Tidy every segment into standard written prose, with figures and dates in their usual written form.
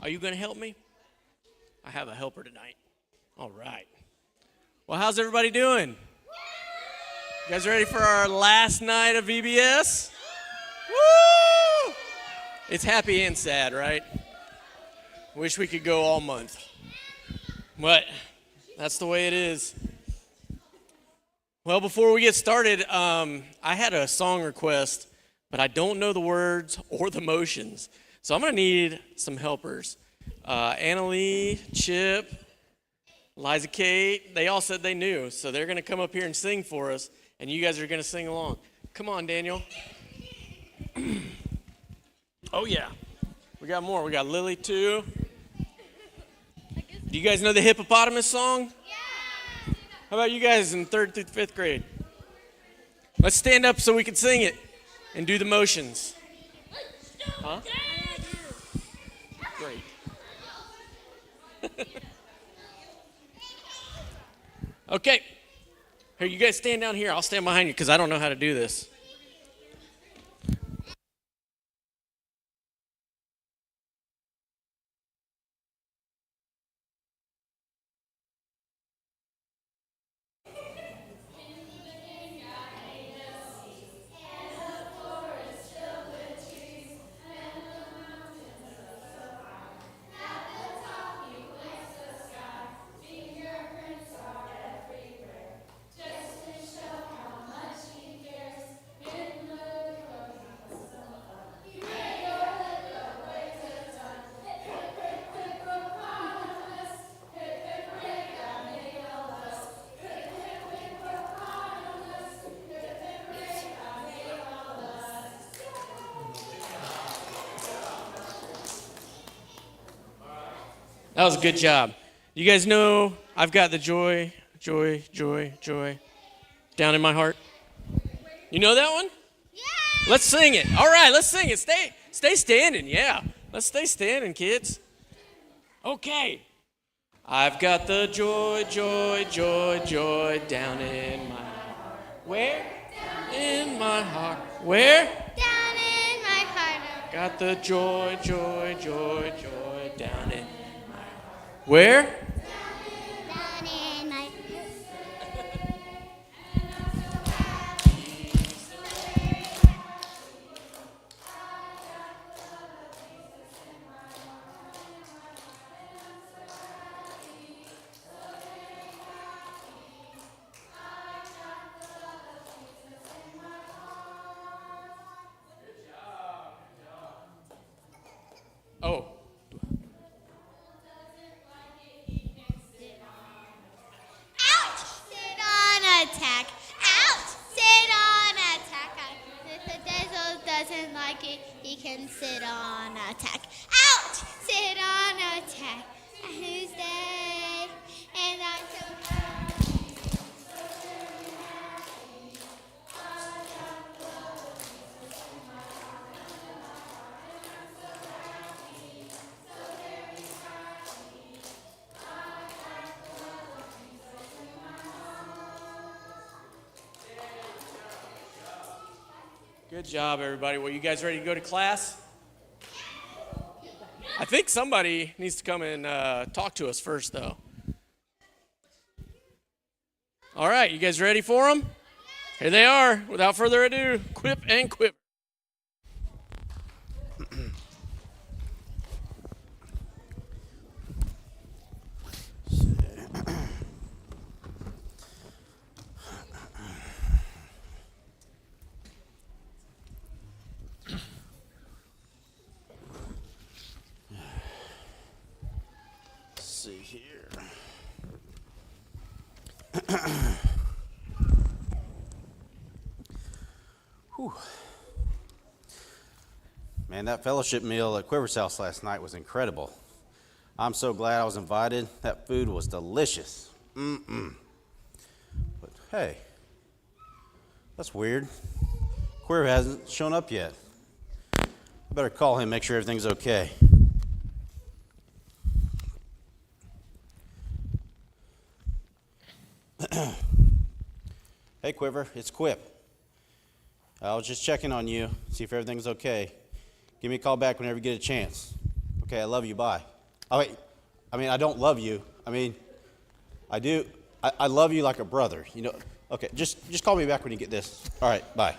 Are you going to help me? I have a helper tonight. All right. Well, how's everybody doing? You guys ready for our last night of VBS? Woo! It's happy and sad, right? Wish we could go all month. But that's the way it is. Well, before we get started, I had a song request, but I don't know the words or the motions. So I'm going to need some helpers. Annalie, Chip, Liza Kate, they all said they knew. So they're going to come up here and sing for us, and you guys are going to sing along. Come on, Daniel. Oh, yeah. We got more. We got Lily, too. Do you guys know the hippopotamus song? Yeah. How about you guys in 3rd through 5th grade? Let's stand up so we can sing it and do the motions. Huh? Great. Okay. Here, you guys stand down here. I'll stand behind you because I don't know how to do this. That was a good job. You guys know I've got the joy down in my heart. You know that one? Yeah. Let's sing it. All right, let's sing it. Stay standing. Yeah. Let's stay standing, kids. Okay. I've got the joy down in my heart. Where? Down in my heart. Where? Down in my heart. Got the joy down in. Where? Down in my Oh. attack. Out! Sit on attack. If the devil doesn't like it, he can sit on attack. Out! Sit on attack. Who's there? And I'm so happy. So very happy. I got love. Jesus in my heart. I'm so happy. So very happy. I got love. Jesus in my heart. Good job, everybody. Well, you guys ready to go to class? I think somebody needs to come and talk to us first, though. All right, you guys ready for them? Here they are. Without further ado, Quip and Quip. See here. Whew. Man, that fellowship meal at Quiver's house last night was incredible. I'm so glad I was invited. That food was delicious. But hey, that's weird. Quiver hasn't shown up yet. I better call him, make sure everything's okay. Hey, Quiver, it's Quip. I was just checking on you, see if everything's okay. Give me a call back whenever you get a chance. Okay, I love you, bye. Oh, wait. I mean, I don't love you. I mean, I do. I love you like a brother. You know. Okay, just call me back when you get this. All right, bye.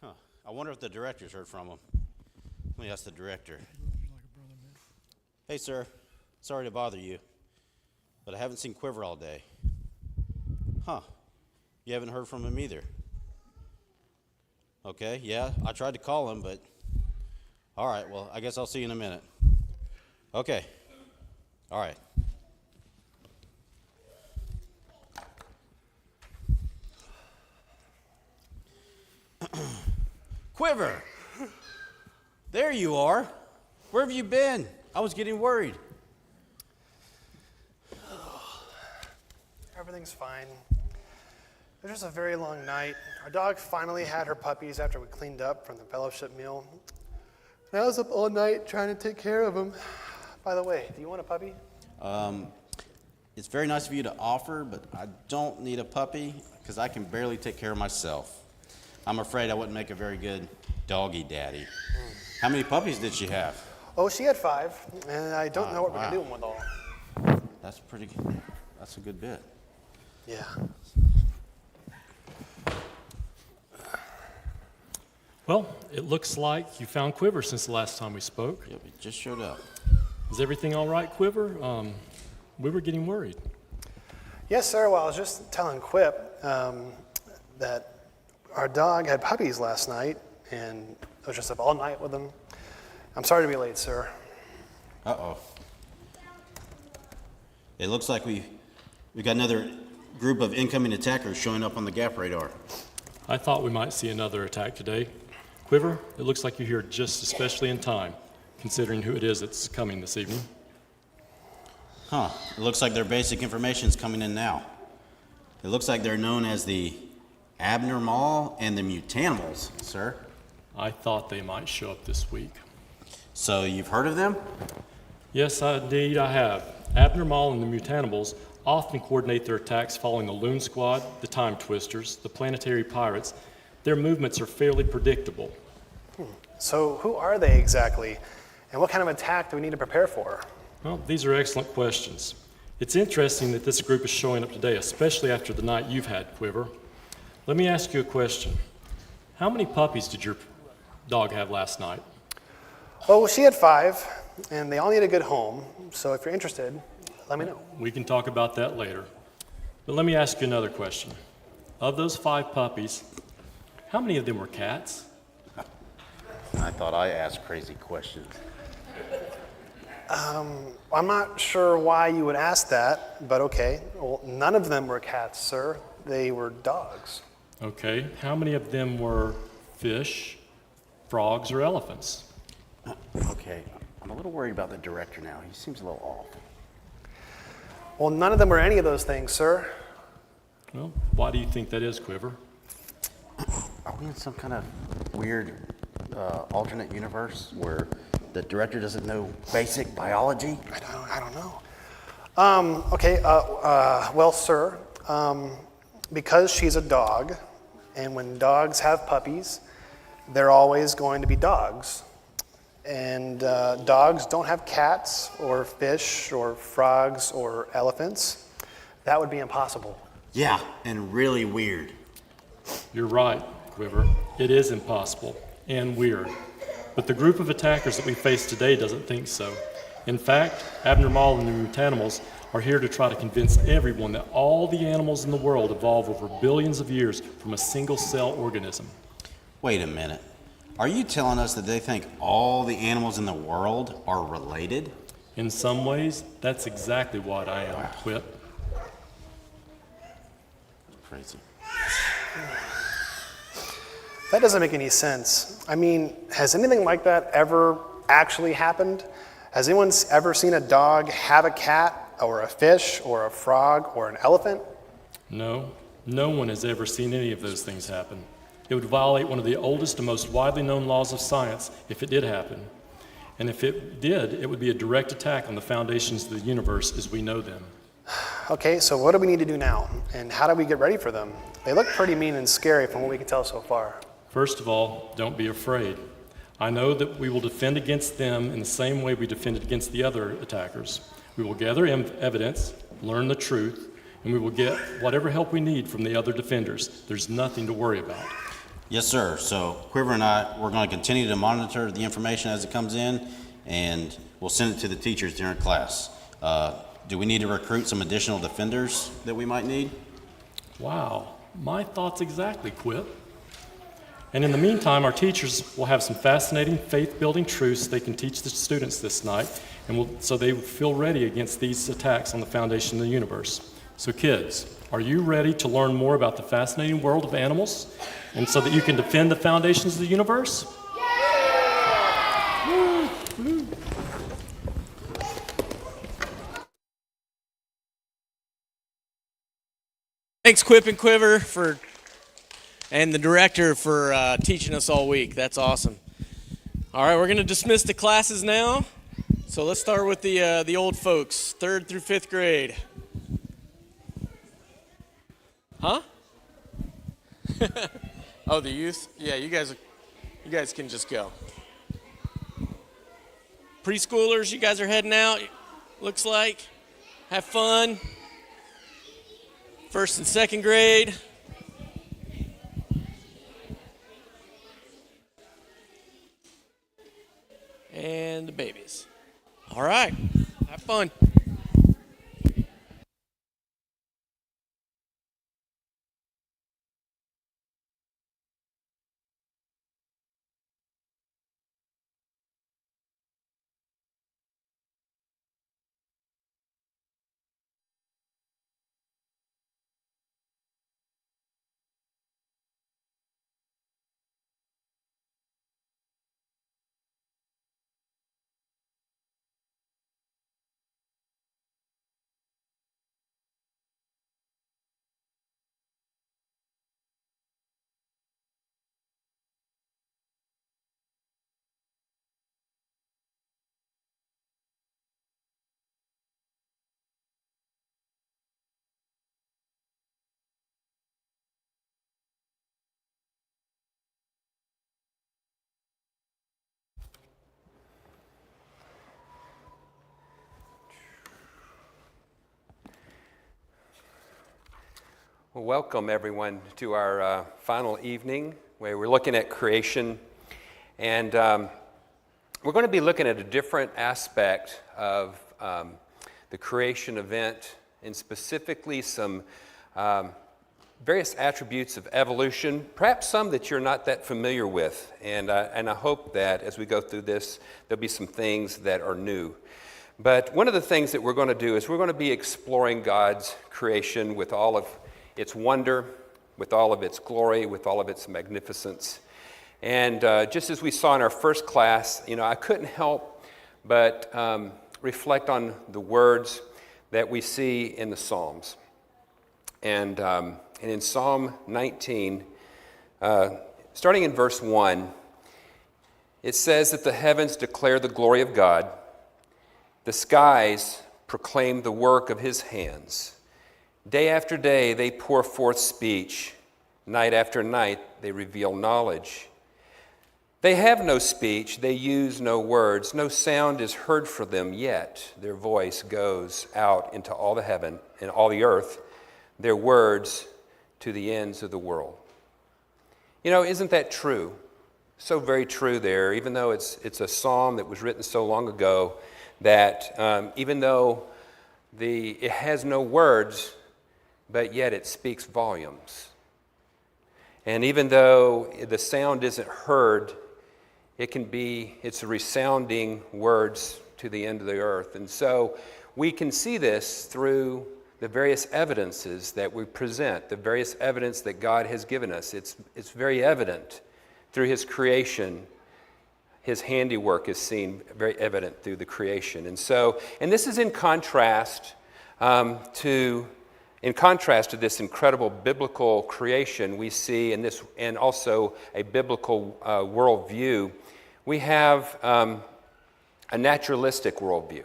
Huh. I wonder if the director's heard from him. Let me ask the director. Hey, sir. Sorry to bother you, but I haven't seen Quiver all day. Huh. You haven't heard from him either. Okay, yeah, I tried to call him, but all right, well, I guess I'll see you in a minute. Okay. All right. Quiver! There you are. Where have you been? I was getting worried. Everything's fine. It was just a very long night. Our dog finally had her puppies after we cleaned up from the fellowship meal. And I was up all night trying to take care of them. By the way, do you want a puppy? It's very nice of you to offer, but I don't need a puppy because I can barely take care of myself. I'm afraid I wouldn't make a very good doggy daddy. How many puppies did she have? Oh, she had 5, and I don't know what we're going to do with them all. That's pretty good. That's a good bit. Yeah. Well, it looks like you found Quiver since the last time we spoke. Yep, it just showed up. Is everything all right, Quiver? We were getting worried. Yes, sir. Well, I was just telling Quip that our dog had puppies last night, and I was just up all night with them. I'm sorry to be late, sir. Uh-oh. It looks like we got another group of incoming attackers showing up on the gap radar. I thought we might see another attack today. Quiver, it looks like you're here just especially in time, considering who it is that's coming this evening. Huh. It looks like their basic information's coming in now. It looks like they're known as the Abnormal and the Mutanimals, sir. I thought they might show up this week. So you've heard of them? Yes, indeed I have. Abnormal and the Mutanimals often coordinate their attacks following the Loon Squad, the Time Twisters, the Planetary Pirates. Their movements are fairly predictable. So who are they exactly, and what kind of attack do we need to prepare for? Well, these are excellent questions. It's interesting that this group is showing up today, especially after the night you've had, Quiver. Let me ask you a question. How many puppies did your dog have last night? Oh, she had 5, and they all need a good home. So if you're interested, let me know. We can talk about that later. But let me ask you another question. Of those 5 puppies, how many of them were cats? I thought I asked crazy questions. I'm not sure why you would ask that, but okay. Well, none of them were cats, sir. They were dogs. Okay. How many of them were fish, frogs, or elephants? Okay, I'm a little worried about the director now. He seems a little off. Well, none of them were any of those things, sir. Well, why do you think that is, Quiver? Are we in some kind of weird alternate universe where the director doesn't know basic biology? I don't know. Well, sir, because she's a dog, and when dogs have puppies, they're always going to be dogs. And dogs don't have cats or fish or frogs or elephants. That would be impossible. Yeah, and really weird. You're right, Quiver. It is impossible and weird. But the group of attackers that we face today doesn't think so. In fact, Abnormal and the Mutanimals are here to try to convince everyone that all the animals in the world evolved over billions of years from a single-cell organism. Wait a minute. Are you telling us that they think all the animals in the world are related? In some ways, that's exactly what I am, Quip. Crazy. That doesn't make any sense. I mean, has anything like that ever actually happened? Has anyone ever seen a dog have a cat or a fish or a frog or an elephant? No, no one has ever seen any of those things happen. It would violate one of the oldest and most widely known laws of science if it did happen. And if it did, it would be a direct attack on the foundations of the universe as we know them. Okay, so what do we need to do now? And how do we get ready for them? They look pretty mean and scary from what we can tell so far. First of all, don't be afraid. I know that we will defend against them in the same way we defended against the other attackers. We will gather evidence, learn the truth, and we will get whatever help we need from the other defenders. There's nothing to worry about. Yes, sir. So Quiver and we're going to continue to monitor the information as it comes in, and we'll send it to the teachers during class. Do we need to recruit some additional defenders that we might need? Wow, my thoughts exactly, Quip. And in the meantime, our teachers will have some fascinating faith-building truths they can teach the students this night, and so they feel ready against these attacks on the foundation of the universe. So kids, are you ready to learn more about the fascinating world of animals, and so that you can defend the foundations of the universe? Thanks, Quip and Quiver, and the director for teaching us all week. That's awesome. All right, we're going to dismiss the classes now. So let's start with the old folks, 3rd through 5th grade. Huh? Oh, the youth? Yeah, you guys can just go. Preschoolers, you guys are heading out, looks like. Have fun. 1st and 2nd grade. And the babies. All right, have fun. Well, welcome everyone to our final evening where we're looking at creation. And we're going to be looking at a different aspect of the creation event, and specifically some various attributes of evolution, perhaps some that you're not that familiar with. And I hope that as we go through this, there'll be some things that are new. But one of the things that we're going to do is we're going to be exploring God's creation with all of its wonder, with all of its glory, with all of its magnificence. And just as we saw in our first class, I couldn't help but reflect on the words that we see in the Psalms. And in Psalm 19, starting in verse 1, it says that the heavens declare the glory of God, the skies proclaim the work of his hands. Day after day they pour forth speech. Night after night they reveal knowledge. They have no speech, they use no words. No sound is heard for them yet. Their voice goes out into all the heaven and all the earth, their words to the ends of the world. Isn't that true? So very true there, even though it's a psalm that was written so long ago that even though it has no words, but yet it speaks volumes. And even though the sound isn't heard, it's a resounding words to the end of the earth. And so we can see this through the various evidences that we present, the various evidence that God has given us. It's very evident through his creation. His handiwork is seen very evident through the creation. And this is in contrast to this incredible biblical creation we see in this, and also a biblical worldview, we have a naturalistic worldview.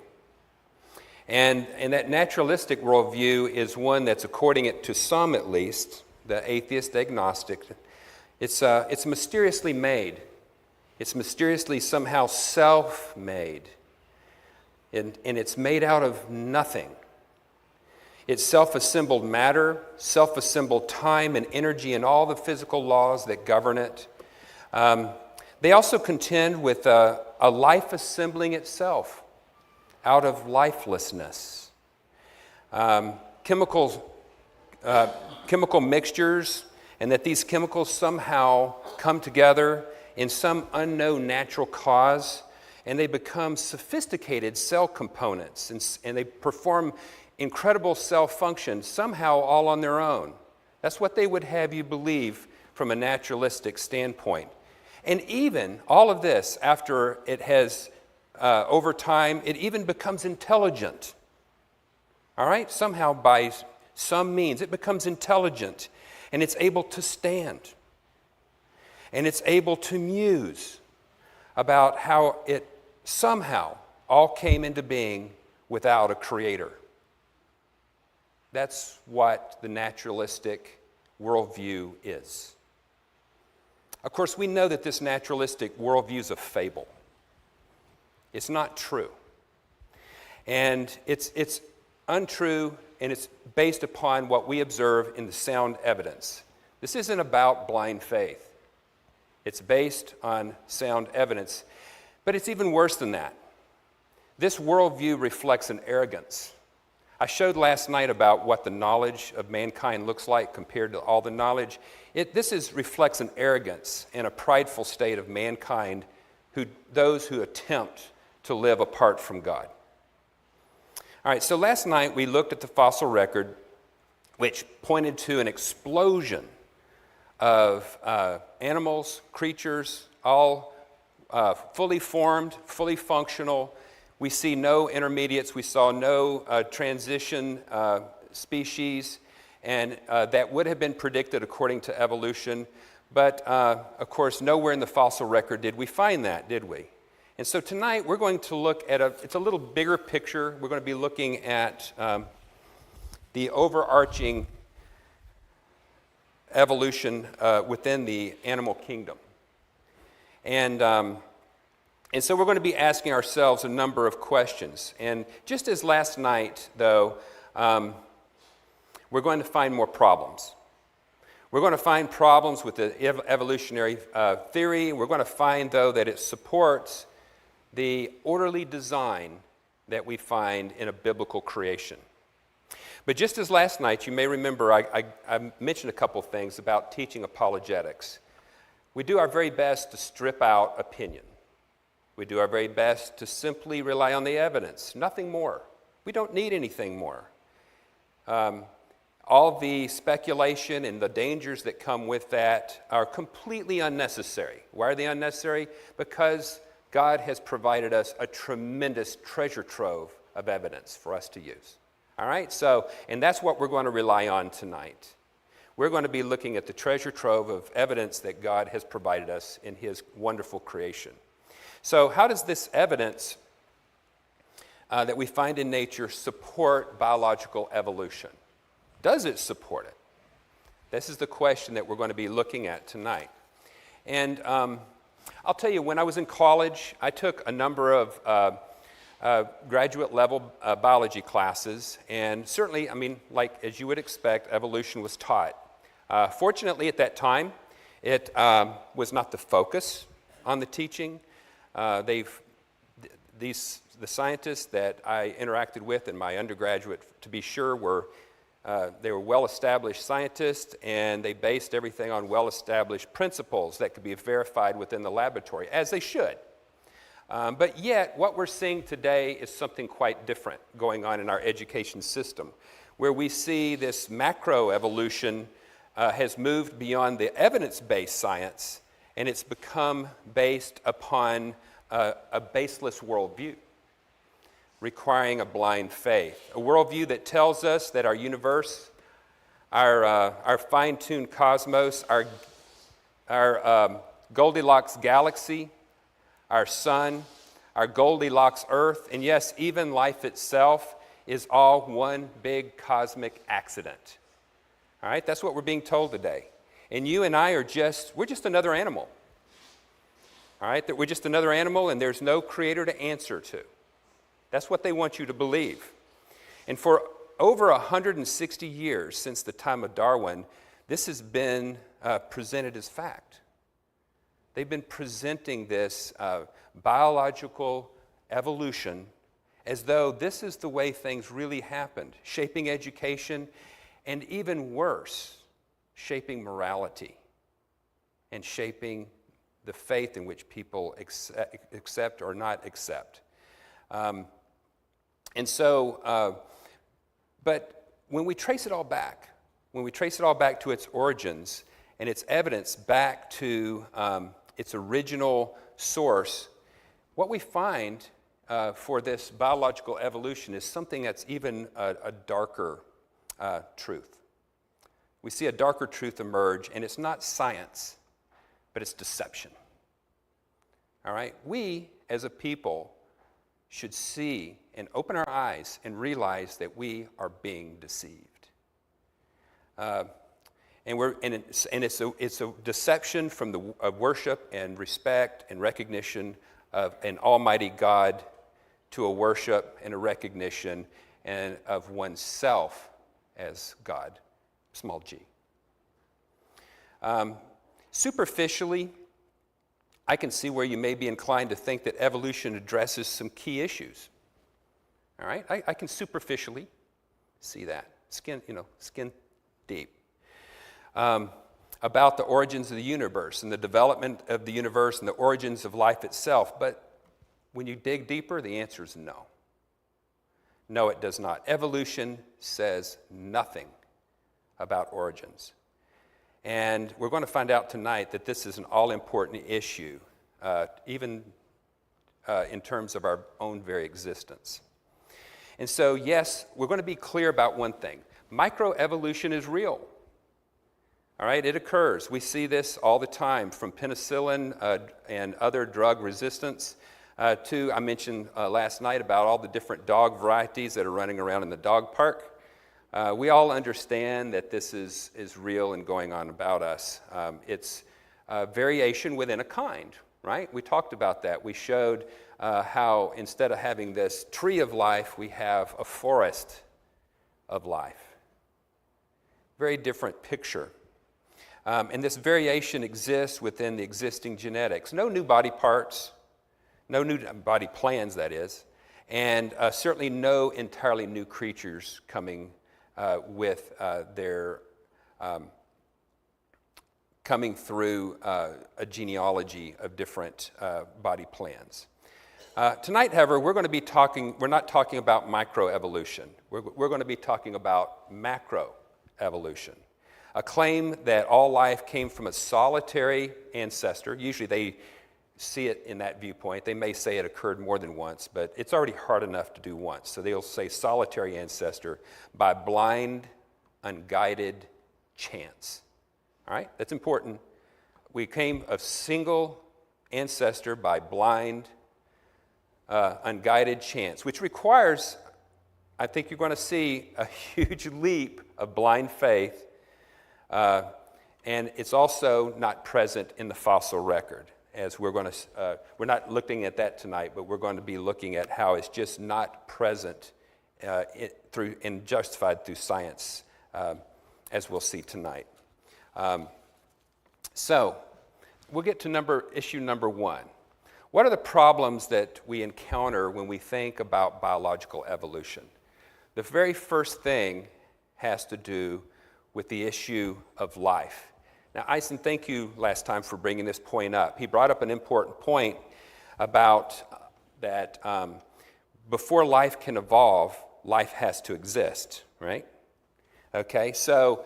And that naturalistic worldview is one that's, according to some at least, the atheist agnostic, it's mysteriously made. It's mysteriously somehow self-made. And it's made out of nothing. It's self-assembled matter, self-assembled time and energy, and all the physical laws that govern it. They also contend with a life assembling itself out of lifelessness. Chemical mixtures, and that these chemicals somehow come together in some unknown natural cause, and they become sophisticated cell components, and they perform incredible cell functions, somehow all on their own. That's what they would have you believe from a naturalistic standpoint. And even all of this, after it has, over time, it even becomes intelligent. All right? Somehow, by some means, it becomes intelligent, and it's able to stand. And it's able to muse about how it somehow all came into being without a creator. That's what the naturalistic worldview is. Of course, we know that this naturalistic worldview is a fable. It's not true. And it's untrue, and it's based upon what we observe in the sound evidence. This isn't about blind faith. It's based on sound evidence. But it's even worse than that. This worldview reflects an arrogance. I showed last night about what the knowledge of mankind looks like compared to all the knowledge. This reflects an arrogance and a prideful state of mankind, those who attempt to live apart from God. All right, so last night we looked at the fossil record, which pointed to an explosion of animals, creatures, all fully formed, fully functional. We see no intermediates. We saw no transition species, and that would have been predicted according to evolution. But, of course, nowhere in the fossil record did we find that, did we? And so tonight we're going to look at it's a little bigger picture. We're going to be looking at the overarching evolution within the animal kingdom. And so we're going to be asking ourselves a number of questions. And just as last night, though, we're going to find more problems. We're going to find problems with the evolutionary theory. We're going to find, though, that it supports the orderly design that we find in a biblical creation. But just as last night, you may remember I mentioned a couple things about teaching apologetics. We do our very best to strip out opinion. We do our very best to simply rely on the evidence, nothing more. We don't need anything more. All the speculation and the dangers that come with that are completely unnecessary. Why are they unnecessary? Because God has provided us a tremendous treasure trove of evidence for us to use. All right? So, and that's what we're going to rely on tonight. We're going to be looking at the treasure trove of evidence that God has provided us in His wonderful creation. So how does this evidence that we find in nature support biological evolution? Does it support it? This is the question that we're going to be looking at tonight. And I'll tell you, when I was in college, I took a number of graduate level biology classes, and certainly, I mean, like as you would expect, evolution was taught. Fortunately, at that time, it was not the focus on the teaching. The scientists that I interacted with in my undergraduate, to be sure, they were well-established scientists, and they based everything on well-established principles that could be verified within the laboratory, as they should. But yet, what we're seeing today is something quite different going on in our education system, where we see this macroevolution has moved beyond the evidence-based science, and it's become based upon a baseless worldview, requiring a blind faith. A worldview that tells us that our universe, our fine-tuned cosmos, our Goldilocks galaxy, our sun, our Goldilocks earth, and yes, even life itself is all one big cosmic accident. All right, that's what we're being told today. And you and I we're just another animal. all right? That we're just another animal and there's no creator to answer to. That's what they want you to believe. And for over 160 years since the time of Darwin, this has been presented as fact. They've been presenting this biological evolution as though this is the way things really happened, shaping education, and even worse, shaping morality and shaping the faith in which people accept or not accept. But when we trace it all back, to its origins and its evidence back to its original source, what we find for this biological evolution is something that's even a darker truth. We see a darker truth emerge, and it's not science, but it's deception. All right? We, as a people, should see and open our eyes and realize that we are being deceived. It's a deception from the worship and respect and recognition of an almighty God to a worship and a recognition and of oneself as God, small g. Superficially, I can see where you may be inclined to think that evolution addresses some key issues. All right, I can superficially see that, skin deep. About the origins of the universe and the development of the universe and the origins of life itself. But when you dig deeper, the answer is no. No, it does not. Evolution says nothing about origins. And we're going to find out tonight that this is an all-important issue, even in terms of our own very existence. And so, yes, we're going to be clear about one thing. Microevolution is real. All right, it occurs. We see this all the time, from penicillin and other drug resistance to, I mentioned last night about all the different dog varieties that are running around in the dog park. We all understand that this is real and going on about us. It's variation within a kind, right? We talked about that. We showed how instead of having this tree of life, we have a forest of life. Very different picture. And this variation exists within the existing genetics. No new body parts, no new body plans, that is, and certainly no entirely new creatures coming with coming through a genealogy of different body plans. Tonight, however, we're not talking about microevolution. We're going to be talking about macroevolution. A claim that all life came from a solitary ancestor. Usually they see it in that viewpoint. They may say it occurred more than once, but it's already hard enough to do once. So they'll say solitary ancestor by blind, unguided chance. All right, that's important. We came of single ancestor by blind, unguided chance, which requires, I think you're going to see, a huge leap of blind faith. And it's also not present in the fossil record, as we're not looking at that tonight, but we're going to be looking at how it's just not present and justified through science, as we'll see tonight. So we'll get to issue number one. What are the problems that we encounter when we think about biological evolution? The very first thing has to do with the issue of life. Now, Eisen, thank you last time for bringing this point up. He brought up an important point about that before life can evolve, life has to exist, right? Okay, so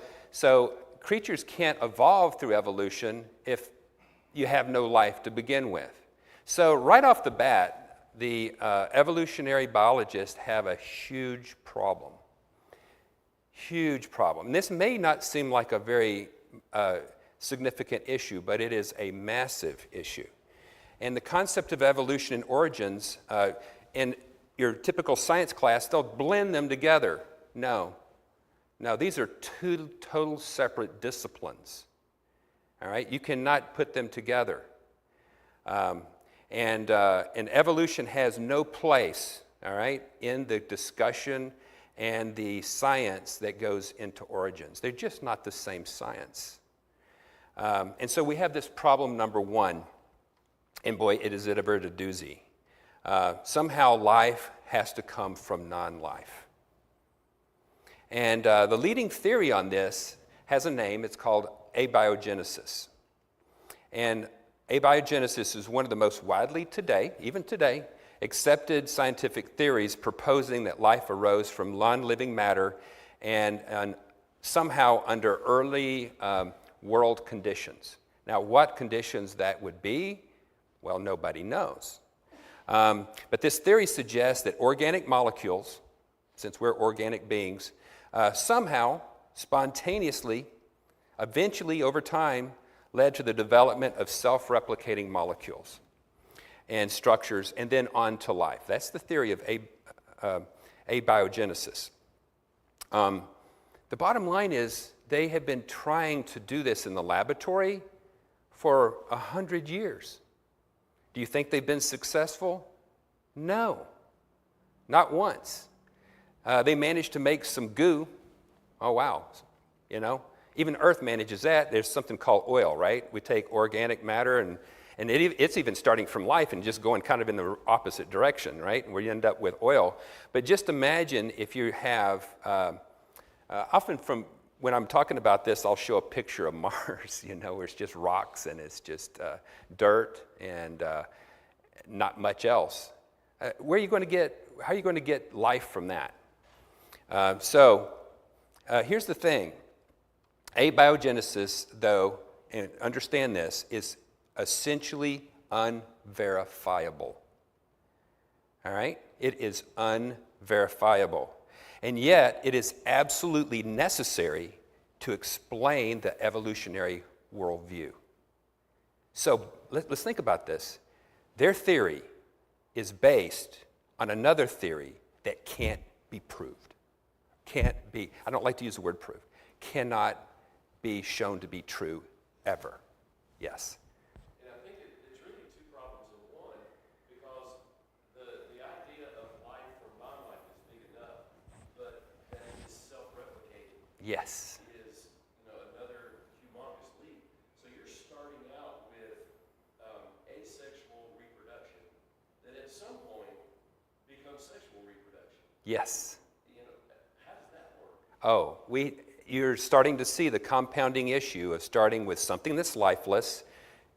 creatures can't evolve through evolution if you have no life to begin with. So right off the bat, the evolutionary biologists have a huge problem. Huge problem. And this may not seem like a very significant issue, but it is a massive issue. And the concept of evolution and origins, in your typical science class, they'll blend them together. No, these are two total separate disciplines. All right, you cannot put them together. And evolution has no place, all right, in the discussion and the science that goes into origins. They're just not the same science. And so we have this problem number one, and boy, it is a bit of a doozy. Somehow life has to come from non-life. And the leading theory on this has a name. It's called abiogenesis. And abiogenesis is one of the most widely today, even today, accepted scientific theories proposing that life arose from non-living matter and somehow under early world conditions. Now, what conditions that would be, well, nobody knows. But this theory suggests that organic molecules, since we're organic beings, somehow, spontaneously, eventually over time, led to the development of self-replicating molecules and structures, and then on to life. That's the theory of abiogenesis. The bottom line is they have been trying to do this in the laboratory for 100 years. Do you think they've been successful? No, not once. They managed to make some goo. Oh, wow, you know. Even Earth manages that. There's something called oil, right? We take organic matter, and it's even starting from life and just going kind of in the opposite direction, right? Where you end up with oil. But just imagine if you have, often from when I'm talking about this, I'll show a picture of Mars, you know, where it's just rocks and it's just dirt and not much else. How are you going to get life from that? So here's the thing. Abiogenesis, though, and understand this, is essentially unverifiable. All right? It is unverifiable. And yet, it is absolutely necessary to explain the evolutionary worldview. So let's think about this. Their theory is based on another theory that can't be proved. Can't be, I don't like to use the word prove, cannot be shown to be true ever. Yes? And I think it's really two problems in one, because the idea of life from non-life is big enough, but that it is self-replicating. Yes. Is another humongous leap. So you're starting out with asexual reproduction that at some point becomes sexual reproduction. Yes. How does that work? Oh, you're starting to see the compounding issue of starting with something that's lifeless,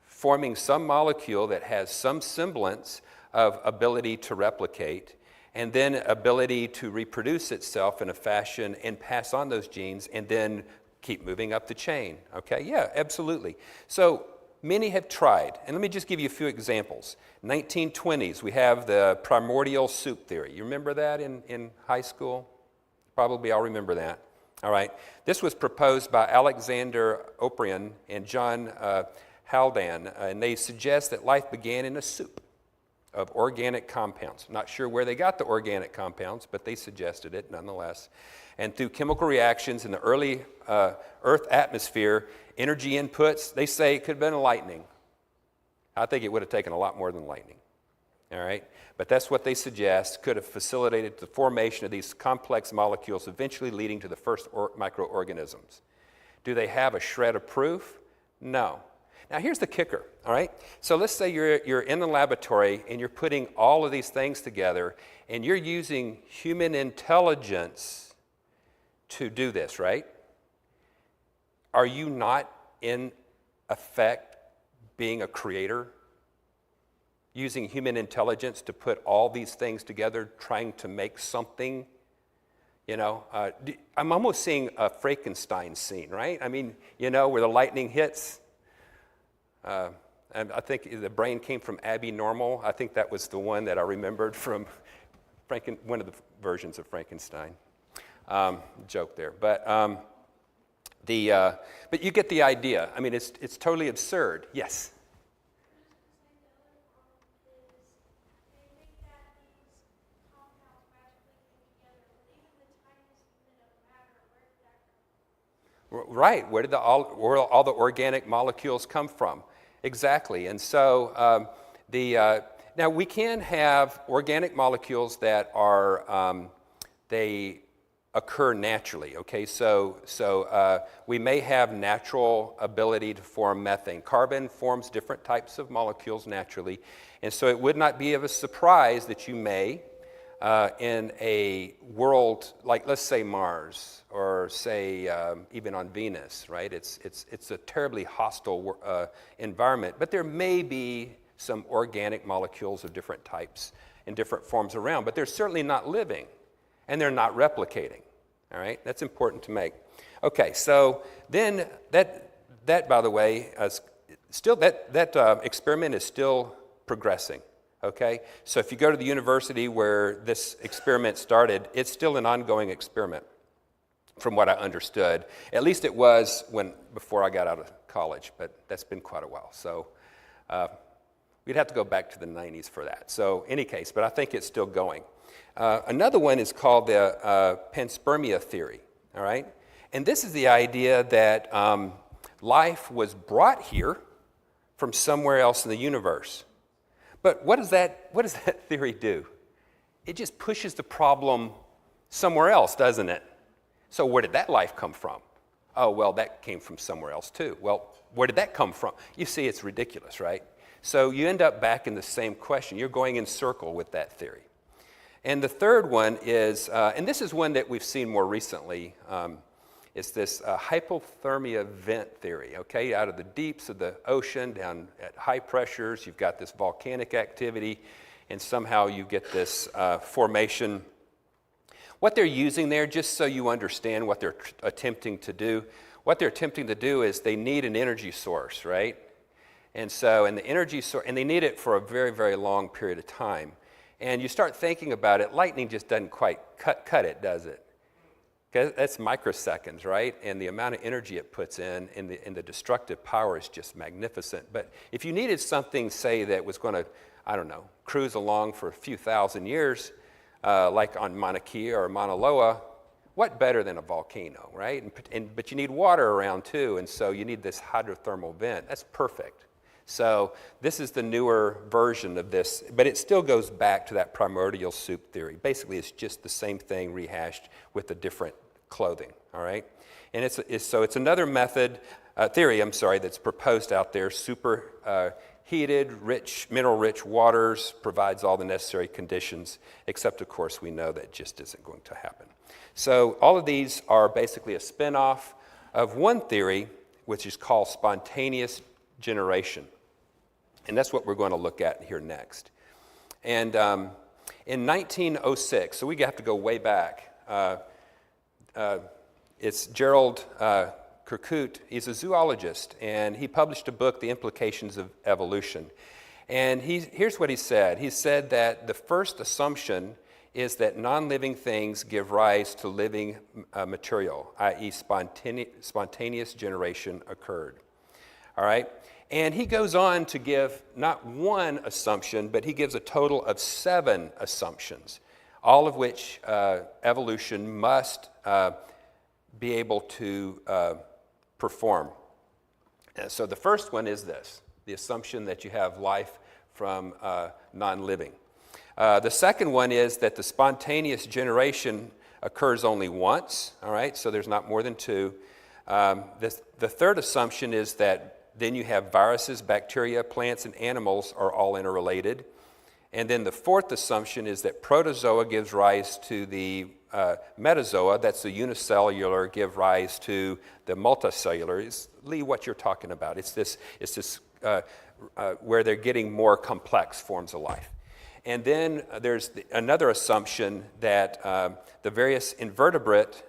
forming some molecule that has some semblance of ability to replicate, and then ability to reproduce itself in a fashion and pass on those genes, and then keep moving up the chain. Okay, yeah, absolutely. So many have tried, and let me just give you a few examples. 1920s, we have the primordial soup theory. You remember that in high school? Probably all remember that. All right. This was proposed by Alexander O'Brien and John Haldane, and they suggest that life began in a soup of organic compounds. Not sure where they got the organic compounds, but they suggested it nonetheless. And through chemical reactions in the early Earth atmosphere, energy inputs, they say it could have been lightning. I think it would have taken a lot more than lightning. All right? But that's what they suggest could have facilitated the formation of these complex molecules, eventually leading to the first microorganisms. Do they have a shred of proof? No. Now here's the kicker, all right? So let's say you're in the laboratory and you're putting all of these things together and you're using human intelligence to do this, right? Are you not, in effect, being a creator? Using human intelligence to put all these things together, trying to make something, I'm almost seeing a Frankenstein scene, right? I mean, where the lightning hits. And I think the brain came from Abby Normal. I think that was the one that I remembered from one of the versions of Frankenstein. Joke there, but you get the idea. I mean, it's totally absurd. Yes. Right. Where did all the organic molecules come from? Exactly. And so now we can have organic molecules that are they occur naturally. Okay, so we may have natural ability to form methane. Carbon forms different types of molecules naturally, and so it would not be of a surprise that you may, in a world like, let's say, Mars, or say even on Venus, right? It's a terribly hostile environment, but there may be some organic molecules of different types in different forms around, but they're certainly not living, and they're not replicating. All right, that's important to make. Okay, so then that by the way, still that experiment is still progressing. Okay, so if you go to the university where this experiment started, it's still an ongoing experiment, from what I understood. At least it was before I got out of college, but that's been quite a while. So we'd have to go back to the 90s for that. So any case, but I think it's still going. Another one is called the panspermia theory, all right? And this is the idea that life was brought here from somewhere else in the universe. But what does that theory do? It just pushes the problem somewhere else, doesn't it? So where did that life come from? Oh, well, that came from somewhere else too. Well, where did that come from? You see, it's ridiculous, right? So you end up back in the same question. You're going in circle with that theory. And the third one is, and this is one that we've seen more recently, it's this hypothermia vent theory, okay? Out of the deeps of the ocean, down at high pressures, you've got this volcanic activity, and somehow you get this formation. What they're using there, just so you understand what they're attempting to do, what they're attempting to do is they need an energy source, right? And so, the energy source, and they need it for a very, very long period of time. And you start thinking about it, lightning just doesn't quite cut it, does it? Okay, that's microseconds, right? And the amount of energy it puts in the destructive power is just magnificent. But if you needed something, say, that was going to, I don't know, cruise along for a few thousand years, like on Mauna Kea or Mauna Loa, what better than a volcano, right? But you need water around too, and so you need this hydrothermal vent. That's perfect. So this is the newer version of this, but it still goes back to that primordial soup theory. Basically, it's just the same thing rehashed with a different clothing, all right? And it's another method, theory, that's proposed out there. Super heated, mineral-rich waters provides all the necessary conditions, except, of course, we know that just isn't going to happen. So all of these are basically a spin-off of one theory, which is called spontaneous generation. And that's what we're going to look at here next. And in 1906, so we have to go way back, it's Gerald Kirkut. He's a zoologist, and he published a book, The Implications of Evolution. And here's what he said. He said that the first assumption is that non-living things give rise to living material, i.e. spontaneous generation occurred. All right? And he goes on to give not one assumption, but he gives a total of 7 assumptions, all of which evolution must be able to perform. And so the first one is this, the assumption that you have life from non-living. The second one is that the spontaneous generation occurs only once, all right? So there's not more than 2. The third assumption is that then you have viruses, bacteria, plants, and animals are all interrelated. And then the fourth assumption is that protozoa gives rise to the metazoa, that's the unicellular, give rise to the multicellular. It's, Lee, what you're talking about. It's this where they're getting more complex forms of life. And then there's another assumption that the various invertebrate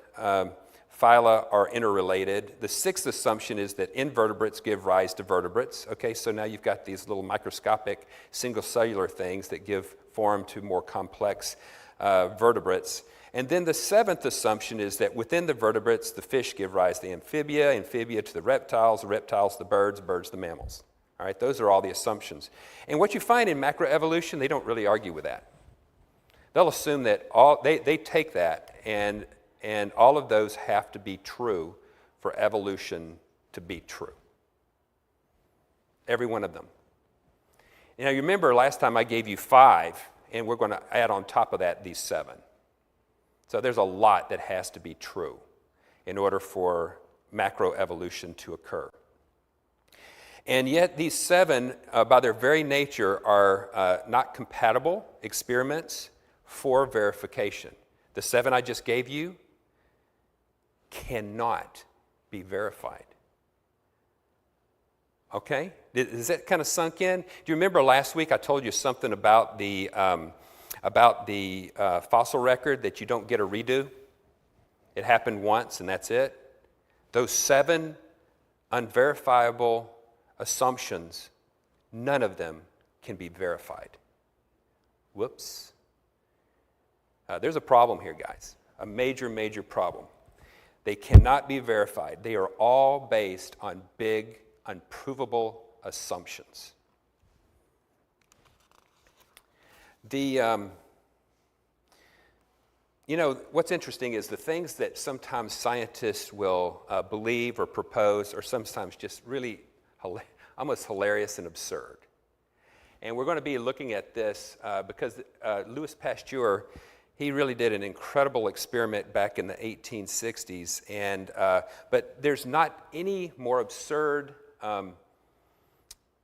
phyla are interrelated. The sixth assumption is that invertebrates give rise to vertebrates. Okay, so now you've got these little microscopic single cellular things that give form to more complex vertebrates. And then the seventh assumption is that within the vertebrates, the fish give rise to amphibia to the reptiles the birds the mammals. All right, those are all the assumptions. And what you find in macroevolution, they don't really argue with that. They'll assume that they take that and all of those have to be true for evolution to be true. every one of them. Now, you remember last time I gave you 5, and we're going to add on top of that these 7. So there's a lot that has to be true in order for macroevolution to occur. And yet these 7, by their very nature, are not compatible experiments for verification. The 7 I just gave you cannot be verified. Okay? Is that kind of sunk in? Do you remember last week I told you something about the fossil record that you don't get a redo? It happened once and that's it. Those 7 unverifiable assumptions, none of them can be verified. Whoops. There's a problem here, guys. A major, major problem. They cannot be verified. They are all based on big, unprovable assumptions. What's interesting is the things that sometimes scientists will believe or propose are sometimes just really almost hilarious and absurd. And we're going to be looking at this because Louis Pasteur, he really did an incredible experiment back in the 1860s. But there's not any more absurd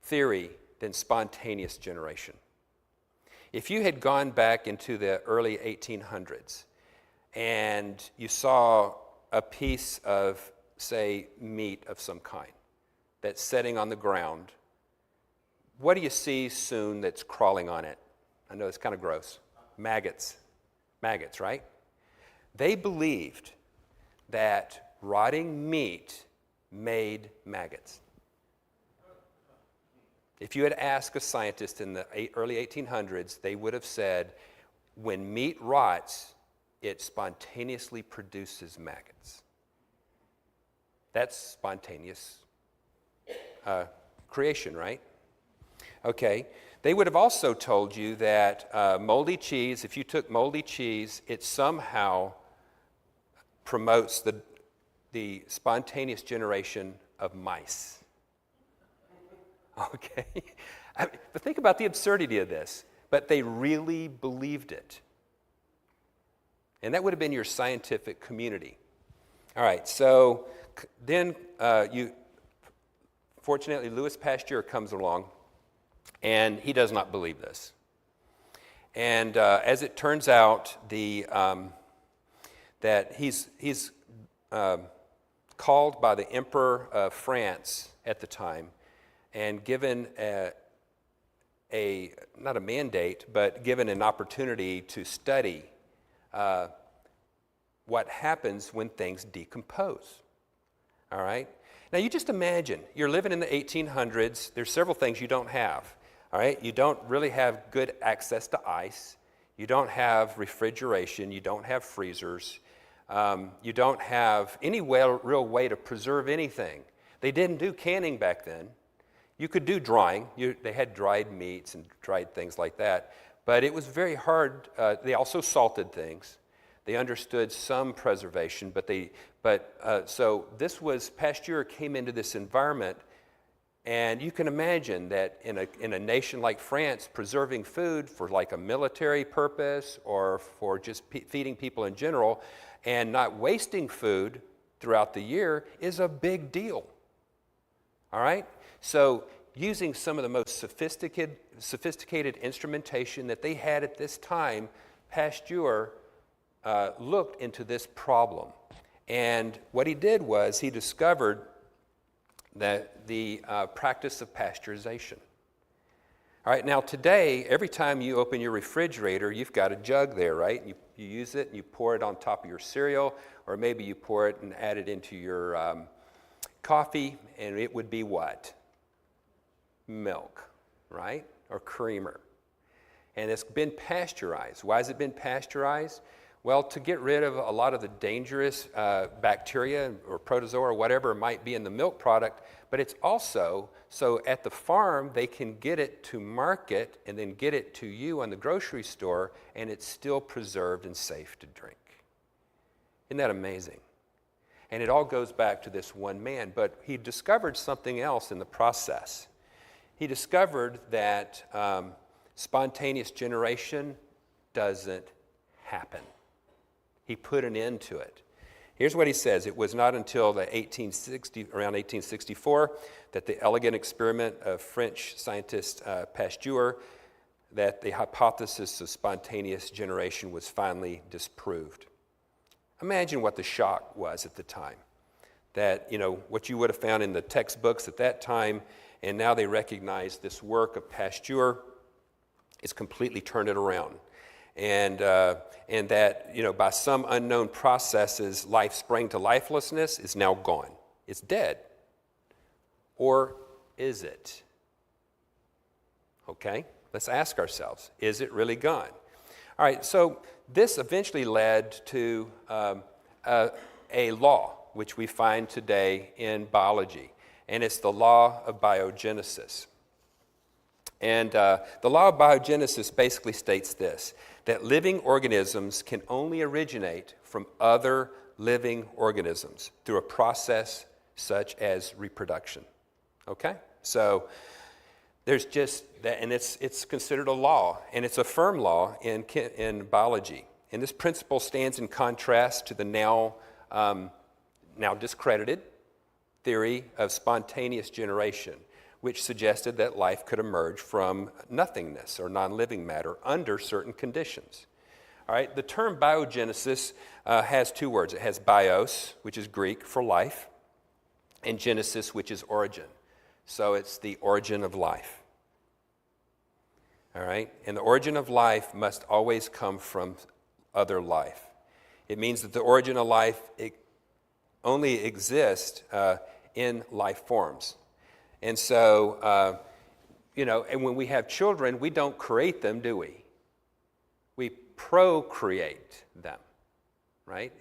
theory than spontaneous generation. If you had gone back into the early 1800s and you saw a piece of, say, meat of some kind that's sitting on the ground, what do you see soon that's crawling on it? I know it's kind of gross. Maggots. Maggots, right? They believed that rotting meat made maggots. If you had asked a scientist in the early 1800s, they would have said, when meat rots, it spontaneously produces maggots. That's spontaneous creation, right? Okay. They would have also told you that moldy cheese, if you took moldy cheese, it somehow promotes the spontaneous generation of mice. Okay? But think about the absurdity of this. But they really believed it. And that would have been your scientific community. All right, so then fortunately, Louis Pasteur comes along, and he does not believe this. And as it turns out, that he's called by the Emperor of France at the time and given not a mandate, but given an opportunity to study what happens when things decompose. All right? Now, you just imagine, you're living in the 1800s. There's several things you don't have. All right? You don't really have good access to ice. You don't have refrigeration. You don't have freezers. You don't have any real way to preserve anything. They didn't do canning back then. You could do drying. They had dried meats and dried things like that. But it was very hard. They also salted things. They understood some preservation, so this was, Pasteur came into this environment, and you can imagine that in a nation like France, preserving food for like a military purpose or for just feeding people in general and not wasting food throughout the year is a big deal. All right? So using some of the most sophisticated instrumentation that they had at this time, Pasteur looked into this problem. And what he did was he discovered that the practice of pasteurization. All right, now today, every time you open your refrigerator, you've got a jug there, right? You use it and you pour it on top of your cereal, or maybe you pour it and add it into your coffee, and it would be what? Milk, right? Or creamer. And it's been pasteurized. Why has it been pasteurized? Well, to get rid of a lot of the dangerous bacteria or protozoa or whatever might be in the milk product, but it's also so at the farm they can get it to market and then get it to you on the grocery store, and it's still preserved and safe to drink. Isn't that amazing? And it all goes back to this one man, but he discovered something else in the process. he discovered that spontaneous generation doesn't happen. He put an end to it. Here's what he says. It was not until around 1864 that the elegant experiment of French scientist Pasteur that the hypothesis of spontaneous generation was finally disproved. Imagine what the shock was at the time. That, what you would have found in the textbooks at that time, and now they recognize this work of Pasteur is completely turned it around. And that, by some unknown processes, life sprang to lifelessness is now gone. It's dead. Or is it? Okay, let's ask ourselves, is it really gone? All right, so this eventually led to a law, which we find today in biology, and it's the law of biogenesis. And the law of biogenesis basically states this, that living organisms can only originate from other living organisms through a process such as reproduction. Okay? So there's just that, and it's considered a law, and it's a firm law in biology. And this principle stands in contrast to the now discredited theory of spontaneous generation, which suggested that life could emerge from nothingness or non-living matter under certain conditions. All right, the term biogenesis has two words. It has bios, which is Greek for life, and genesis, which is origin. So it's the origin of life. All right, and the origin of life must always come from other life. It means that the origin of life only exists in life forms. And so, and when we have children, we don't create them, do we? We procreate them, right?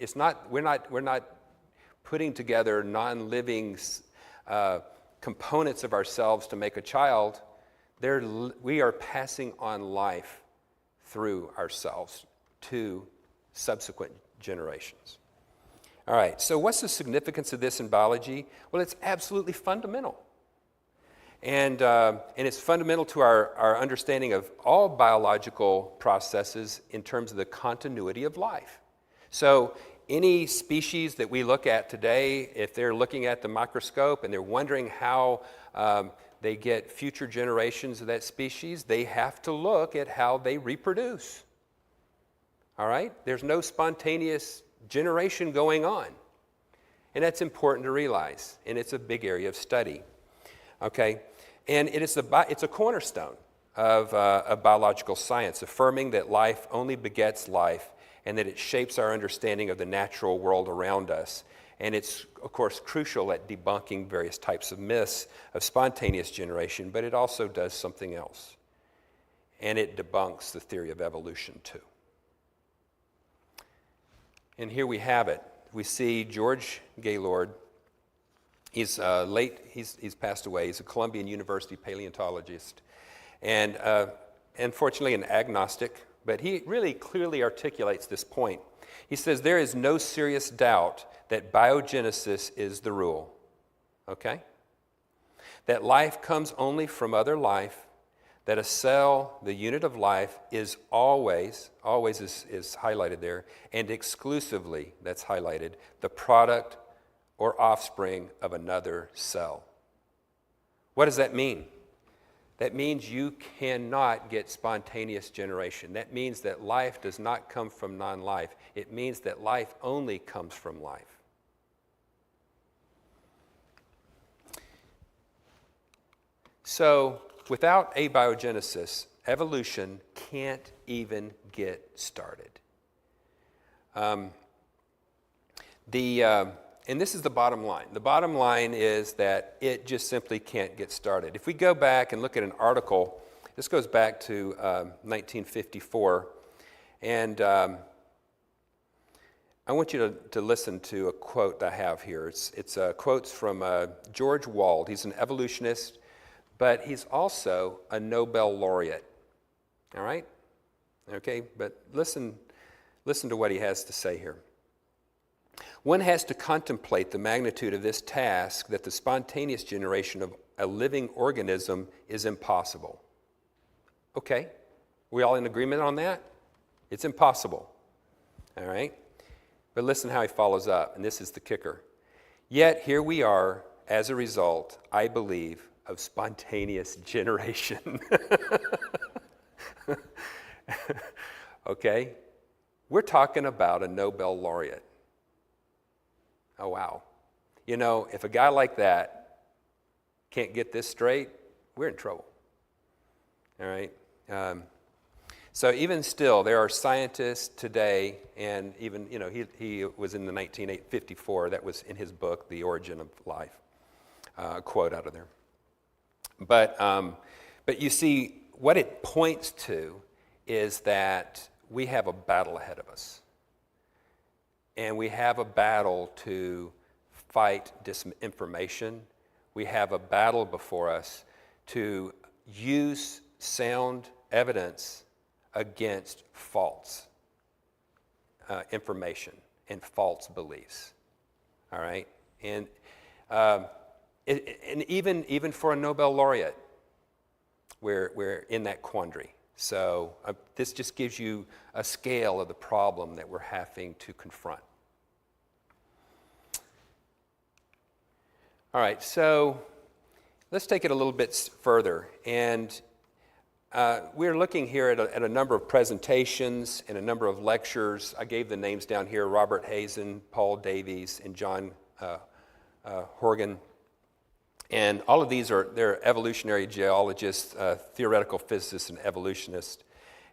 We're not putting together non-living components of ourselves to make a child. We are passing on life through ourselves to subsequent generations. All right, so what's the significance of this in biology? Well, it's absolutely fundamental. And it's fundamental to our understanding of all biological processes in terms of the continuity of life. So any species that we look at today, if they're looking at the microscope and they're wondering how they get future generations of that species, they have to look at how they reproduce. All right? There's no spontaneous generation going on. And that's important to realize, and it's a big area of study. Okay? And it's a cornerstone of biological science, affirming that life only begets life and that it shapes our understanding of the natural world around us. And it's, of course, crucial at debunking various types of myths of spontaneous generation, but it also does something else. And it debunks the theory of evolution, too. And here we have it. We see George Gaylord. He's he's passed away. He's a Columbian University paleontologist. And unfortunately an agnostic, but he really clearly articulates this point. He says there is no serious doubt that biogenesis is the rule. Okay? That life comes only from other life, that a cell, the unit of life, is always is highlighted there, and exclusively, that's highlighted, the product or offspring of another cell. What does that mean? That means you cannot get spontaneous generation. That means that life does not come from non-life. It means that life only comes from life. So, without abiogenesis, evolution can't even get started. And this is the bottom line. The bottom line is that it just simply can't get started. If we go back and look at an article, this goes back to 1954, and I want you to listen to a quote I have here. It's quotes from George Wald. He's an evolutionist, but he's also a Nobel laureate. All right? Okay, but listen to what he has to say here. One has to contemplate the magnitude of this task, that the spontaneous generation of a living organism is impossible. Okay, we all in agreement on that? It's impossible. All right? But listen how he follows up, and this is the kicker. Yet here we are, as a result, I believe, of spontaneous generation. Okay? We're talking about a Nobel laureate. Oh, wow. You know, if a guy like that can't get this straight, we're in trouble. All right? So even still, there are scientists today, and even, you know, he was in the 1954, that was in his book, The Origin of Life, a quote out of there. But you see, what it points to is that we have a battle ahead of us. And we have a battle to fight disinformation. We have a battle before us to use sound evidence against false information and false beliefs. All right? And even for a Nobel laureate, we're in that quandary. So this just gives you a scale of the problem that we're having to confront. All right, so let's take it a little bit further. And we're looking here at a number of presentations and a number of lectures. I gave the names down here: Robert Hazen, Paul Davies, and John Horgan. And all of these they're evolutionary geologists, theoretical physicists, and evolutionists.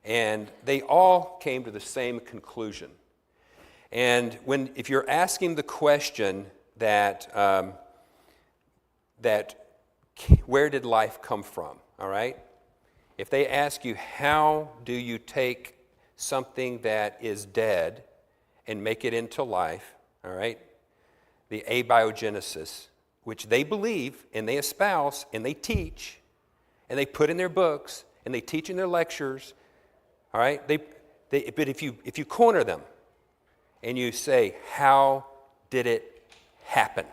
And they all came to the same conclusion. And if you're asking the question that where did life come from, all right? If they ask you, how do you take something that is dead and make it into life, all right? The abiogenesis, which they believe and they espouse and they teach and they put in their books and they teach in their lectures, all right? But if you corner them and you say, how did it happen?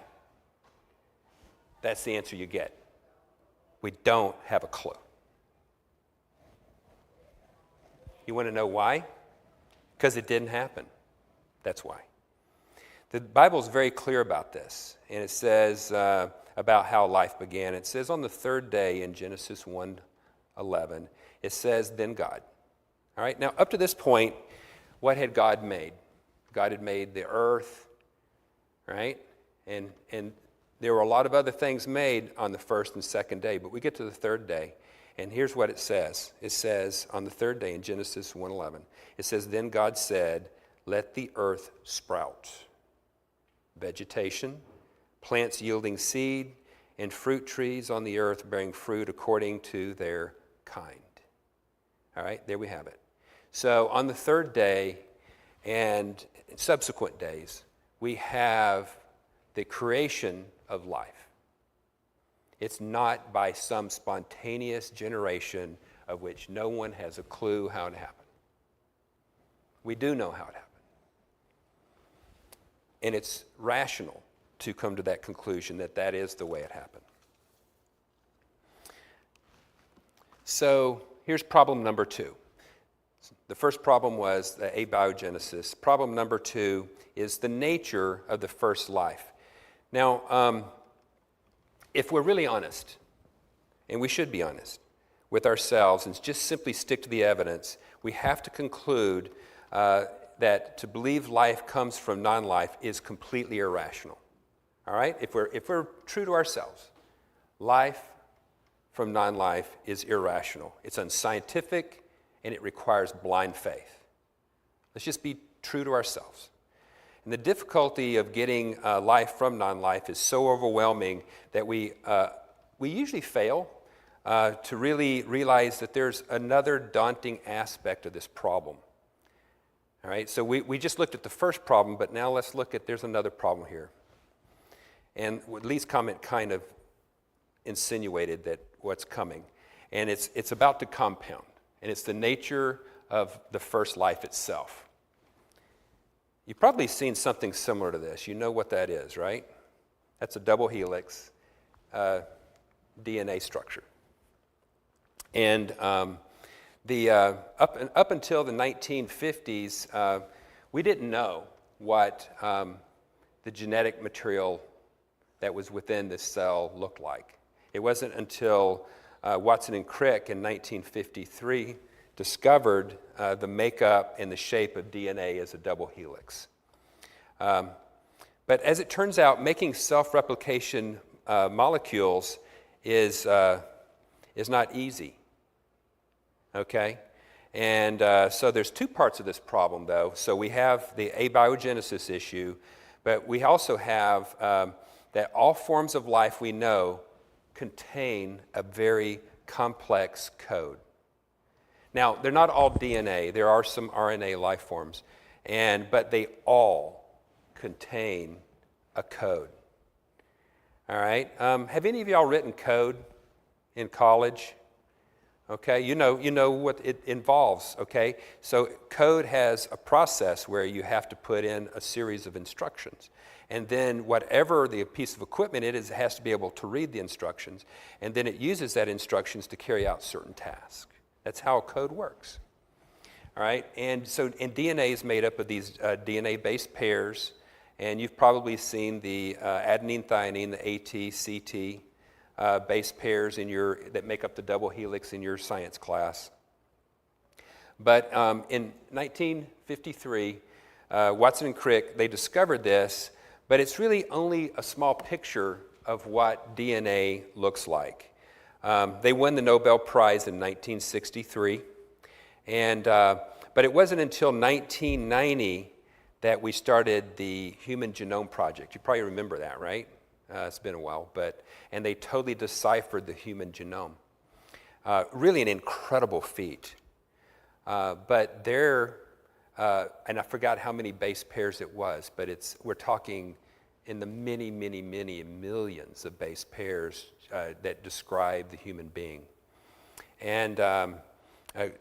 That's the answer you get. We don't have a clue. You want to know why? Because it didn't happen. That's why. The Bible is very clear about this, and it says about how life began. It says on the third day in Genesis 1:11, it says, then God. All right, now up to this point, what had God made? God had made the earth, right? And there were a lot of other things made on the first and second day, but we get to the third day, and here's what it says. It says on the third day in Genesis 1:11, it says, then God said, let the earth sprout. Vegetation, plants yielding seed, and fruit trees on the earth bearing fruit according to their kind. All right, there we have it. So on the third day and subsequent days, we have the creation of life. It's not by some spontaneous generation of which no one has a clue how it happened. We do know how it happened. And it's rational to come to that conclusion that that is the way it happened. So here's problem number 2. The first problem was the abiogenesis. Problem number 2 is the nature of the first life. Now, if we're really honest, and we should be honest with ourselves and just simply stick to the evidence, we have to conclude that to believe life comes from non-life is completely irrational. All right? If we're true to ourselves, life from non-life is irrational. It's unscientific, and it requires blind faith. Let's just be true to ourselves. And the difficulty of getting life from non-life is so overwhelming that we usually fail to really realize that there's another daunting aspect of this problem. All right, so we just looked at the first problem, but now let's look at, there's another problem here. And Lee's comment kind of insinuated that what's coming. And it's about to compound. And it's the nature of the first life itself. You've probably seen something similar to this. You know what that is, right? That's a double helix DNA structure. And up until the 1950s, we didn't know what the genetic material that was within this cell looked like. It wasn't until Watson and Crick in 1953 discovered the makeup and the shape of DNA as a double helix. But as it turns out, making self-replication molecules is not easy. Okay? And so there's two parts of this problem, though. So we have the abiogenesis issue, but we also have that all forms of life we know contain a very complex code. Now, they're not all DNA. There are some RNA life forms, but they all contain a code. All right? Have any of y'all written code in college? Okay, you know what it involves, okay? So code has a process where you have to put in a series of instructions. And then whatever the piece of equipment it is, it has to be able to read the instructions. And then it uses that instructions to carry out certain tasks. That's how code works. All right, and DNA is made up of these DNA-based pairs. And you've probably seen the adenine, thionine, the AT, CT, base pairs that make up the double helix in your science class. But in 1953, Watson and Crick, they discovered this, but it's really only a small picture of what DNA looks like. They won the Nobel Prize in 1963, but it wasn't until 1990 that we started the Human Genome Project. You probably remember that, right? It's been a while, and they totally deciphered the human genome. Really an incredible feat. But and I forgot how many base pairs it was, but we're talking in the many, many, many millions of base pairs that describe the human being. And an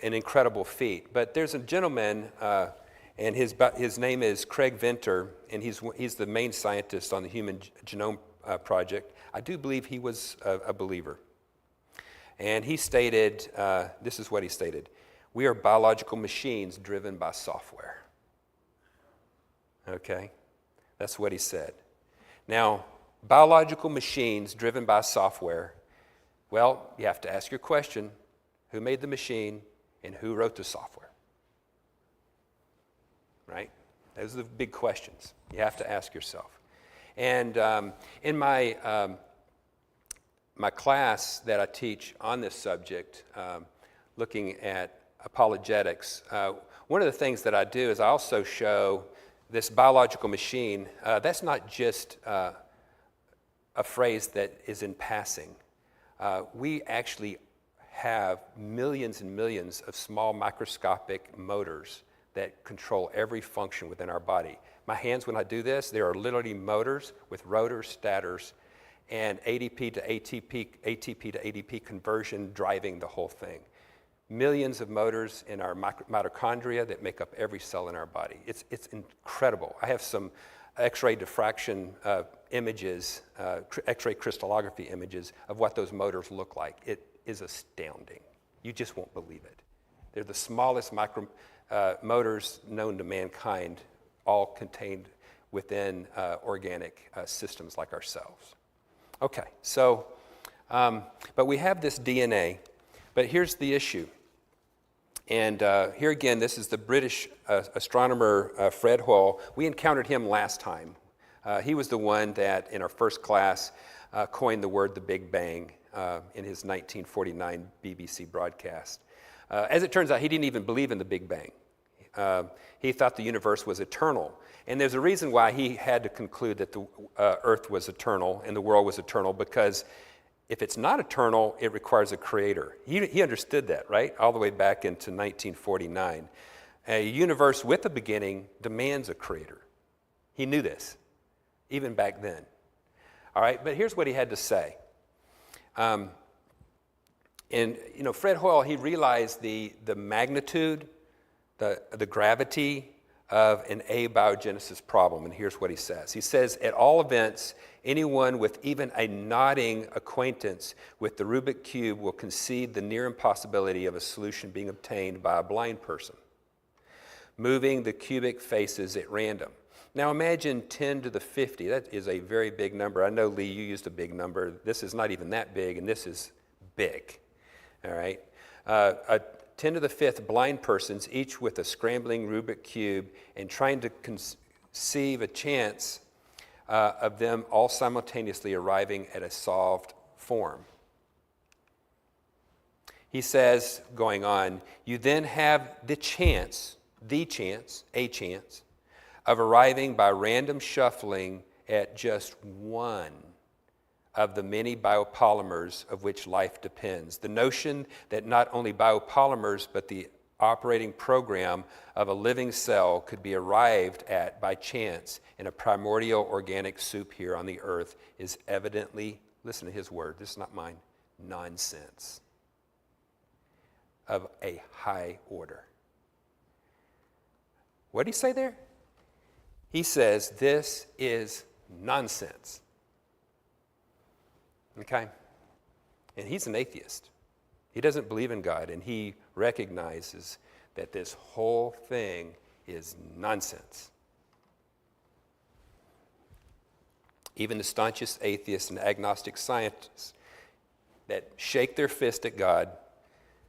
incredible feat. But there's a gentleman, and his name is Craig Venter, and he's the main scientist on the Human Genome Project. I do believe he was a believer. And he stated, this is what he stated: "We are biological machines driven by software." Okay? That's what he said. Now, biological machines driven by software, well, you have to ask your question: who made the machine and who wrote the software? Right? Those are the big questions you have to ask yourself. And in my class that I teach on this subject, looking at apologetics, one of the things that I do is I also show this biological machine. That's not just a phrase that is in passing. We actually have millions and millions of small microscopic motors that control every function within our body. My hands, when I do this, there are literally motors with rotors, stators, and ADP to ATP to ADP conversion driving the whole thing. Millions of motors in our mitochondria that make up every cell in our body. It's incredible. I have some X-ray diffraction images, X-ray crystallography images of what those motors look like. It is astounding. You just won't believe it. They're the smallest motors known to mankind, all contained within organic systems like ourselves. Okay, so, but we have this DNA, but here's the issue. And here again, this is the British astronomer Fred Hoyle. We encountered him last time. He was the one that, in our first class, coined the word the Big Bang in his 1949 BBC broadcast. As it turns out, he didn't even believe in the Big Bang. He thought the universe was eternal. And there's a reason why he had to conclude that the earth was eternal and the world was eternal, because if it's not eternal, it requires a creator. He understood that, right? All the way back into 1949. A universe with a beginning demands a creator. He knew this, even back then. All right, but here's what he had to say. And, Fred Hoyle, he realized the magnitude, the gravity of an abiogenesis problem, and here's what he says. He says, at all events, anyone with even a nodding acquaintance with the Rubik's Cube will concede the near impossibility of a solution being obtained by a blind person, moving the cubic faces at random. Now imagine 10 to the 50. That is a very big number. I know, Lee, you used a big number. This is not even that big, and this is big, all right? 10 to the 5th blind persons, each with a scrambling Rubik Cube, and trying to conceive a chance of them all simultaneously arriving at a solved form. He says, going on, you then have a chance, of arriving by random shuffling at just one of the many biopolymers of which life depends. The notion that not only biopolymers, but the operating program of a living cell could be arrived at by chance in a primordial organic soup here on the earth is evidently, listen to his word, this is not mine, nonsense of a high order. What did he say there? He says, this is nonsense. Okay? And he's an atheist. He doesn't believe in God, and he recognizes that this whole thing is nonsense. Even the staunchest atheists and agnostic scientists that shake their fist at God,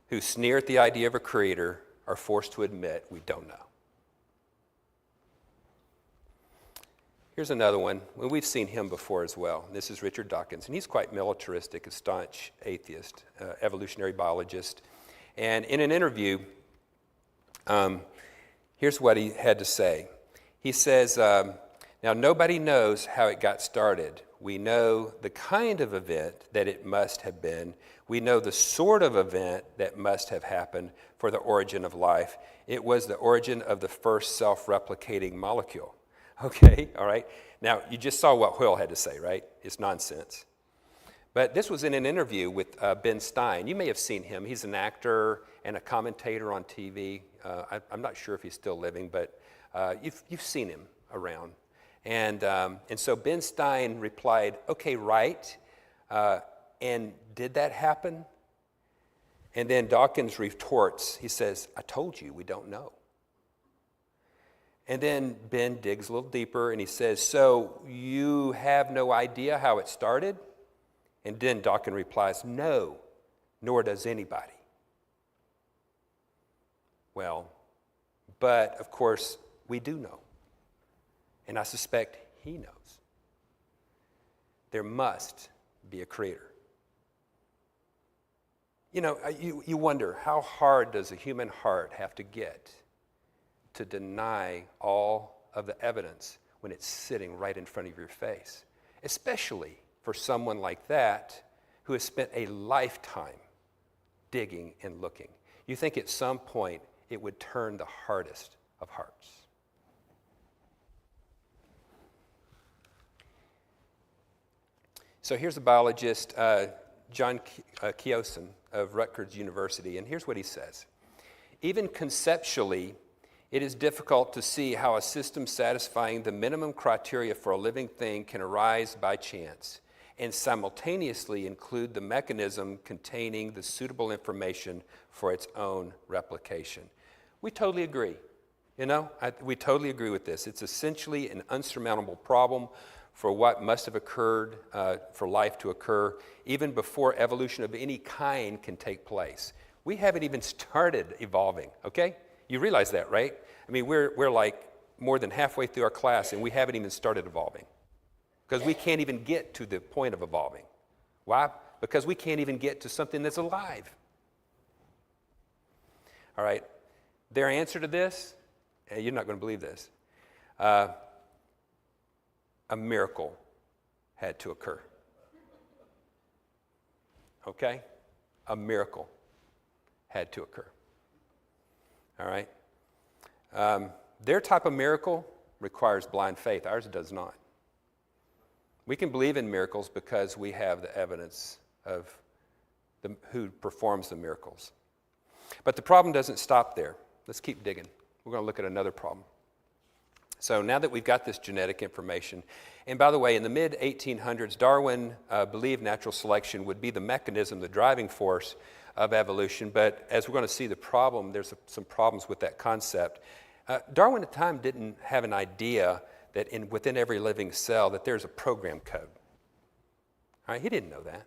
who sneer at the idea of a creator, are forced to admit we don't know. Here's another one. Well, we've seen him before as well. This is Richard Dawkins, and he's quite militaristic, a staunch atheist, evolutionary biologist. And in an interview, here's what he had to say. He says, now nobody knows how it got started. We know the kind of event that it must have been. We know the sort of event that must have happened for the origin of life. It was the origin of the first self-replicating molecule. Okay, all right. Now, you just saw what Hoyle had to say, right? It's nonsense. But this was in an interview with Ben Stein. You may have seen him. He's an actor and a commentator on TV. I'm not sure if he's still living, but you've seen him around. And so Ben Stein replied, okay, right. And did that happen? And then Dawkins retorts. He says, I told you, we don't know. And then Ben digs a little deeper and he says, so you have no idea how it started? And then Dawkins replies, no, nor does anybody. Well, but of course, we do know. And I suspect he knows. There must be a creator. You know, you wonder, how hard does a human heart have to get to deny all of the evidence when it's sitting right in front of your face, especially for someone like that who has spent a lifetime digging and looking. You think at some point it would turn the hardest of hearts. So here's a biologist, John Kiosin of Rutgers University, and here's what he says. Even conceptually, it is difficult to see how a system satisfying the minimum criteria for a living thing can arise by chance and simultaneously include the mechanism containing the suitable information for its own replication. We totally agree. You know, we totally agree with this. It's essentially an unsurmountable problem for what must have occurred for life to occur even before evolution of any kind can take place. We haven't even started evolving, okay? You realize that, right? I mean, we're like more than halfway through our class and we haven't even started evolving because we can't even get to the point of evolving. Why? Because we can't even get to something that's alive. All right, their answer to this, you're not going to believe this, a miracle had to occur. Okay? A miracle had to occur. All right? Their type of miracle requires blind faith. Ours does not. We can believe in miracles because we have the evidence of who performs the miracles. But the problem doesn't stop there. Let's keep digging. We're going to look at another problem. So now that we've got this genetic information, and by the way, in the mid-1800s, Darwin believed natural selection would be the mechanism, the driving force of evolution, but as we're going to see there's some problems with that concept. Darwin at the time didn't have an idea that within every living cell that there's a program code. All right, he didn't know that.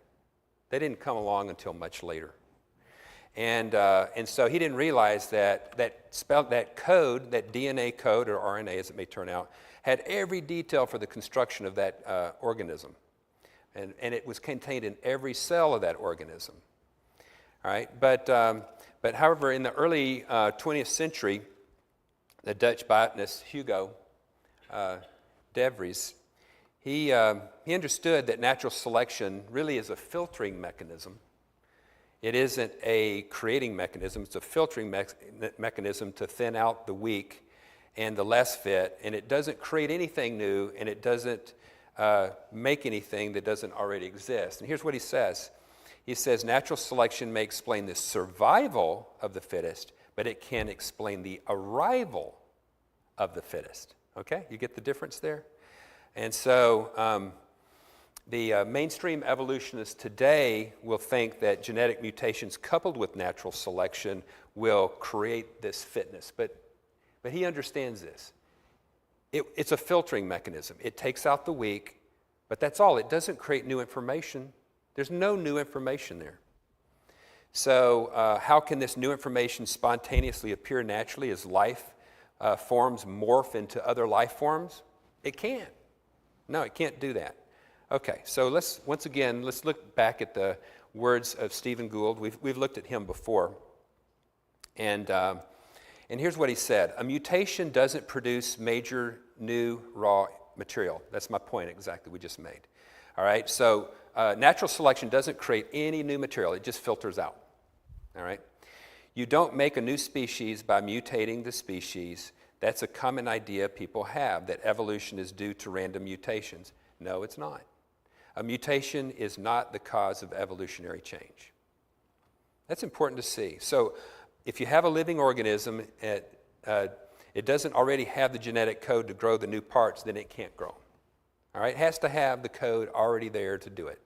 They didn't come along until much later. And so he didn't realize that that code, that DNA code, or RNA as it may turn out, had every detail for the construction of that organism. And it was contained in every cell of that organism. All right, but however, in the early 20th century, the Dutch botanist Hugo de Vries, he understood that natural selection really is a filtering mechanism. It isn't a creating mechanism, it's a filtering mechanism to thin out the weak and the less fit, and it doesn't create anything new, and it doesn't make anything that doesn't already exist. And here's what he says. He says, natural selection may explain the survival of the fittest, but it can't explain the arrival of the fittest. Okay, you get the difference there? And so the mainstream evolutionists today will think that genetic mutations coupled with natural selection will create this fitness. But he understands this. It's a filtering mechanism. It takes out the weak, but that's all. It doesn't create new information. There's no new information there. So how can this new information spontaneously appear naturally as life forms morph into other life forms? It can't. No, it can't do that. Okay, so let's look back at the words of Stephen Gould. We've looked at him before. And here's what he said. A mutation doesn't produce major new raw material. That's my point exactly we just made. All right, so natural selection doesn't create any new material. It just filters out. All right? You don't make a new species by mutating the species. That's a common idea people have, that evolution is due to random mutations. No, it's not. A mutation is not the cause of evolutionary change. That's important to see. So if you have a living organism, it doesn't already have the genetic code to grow the new parts, then it can't grow. All right? It has to have the code already there to do it.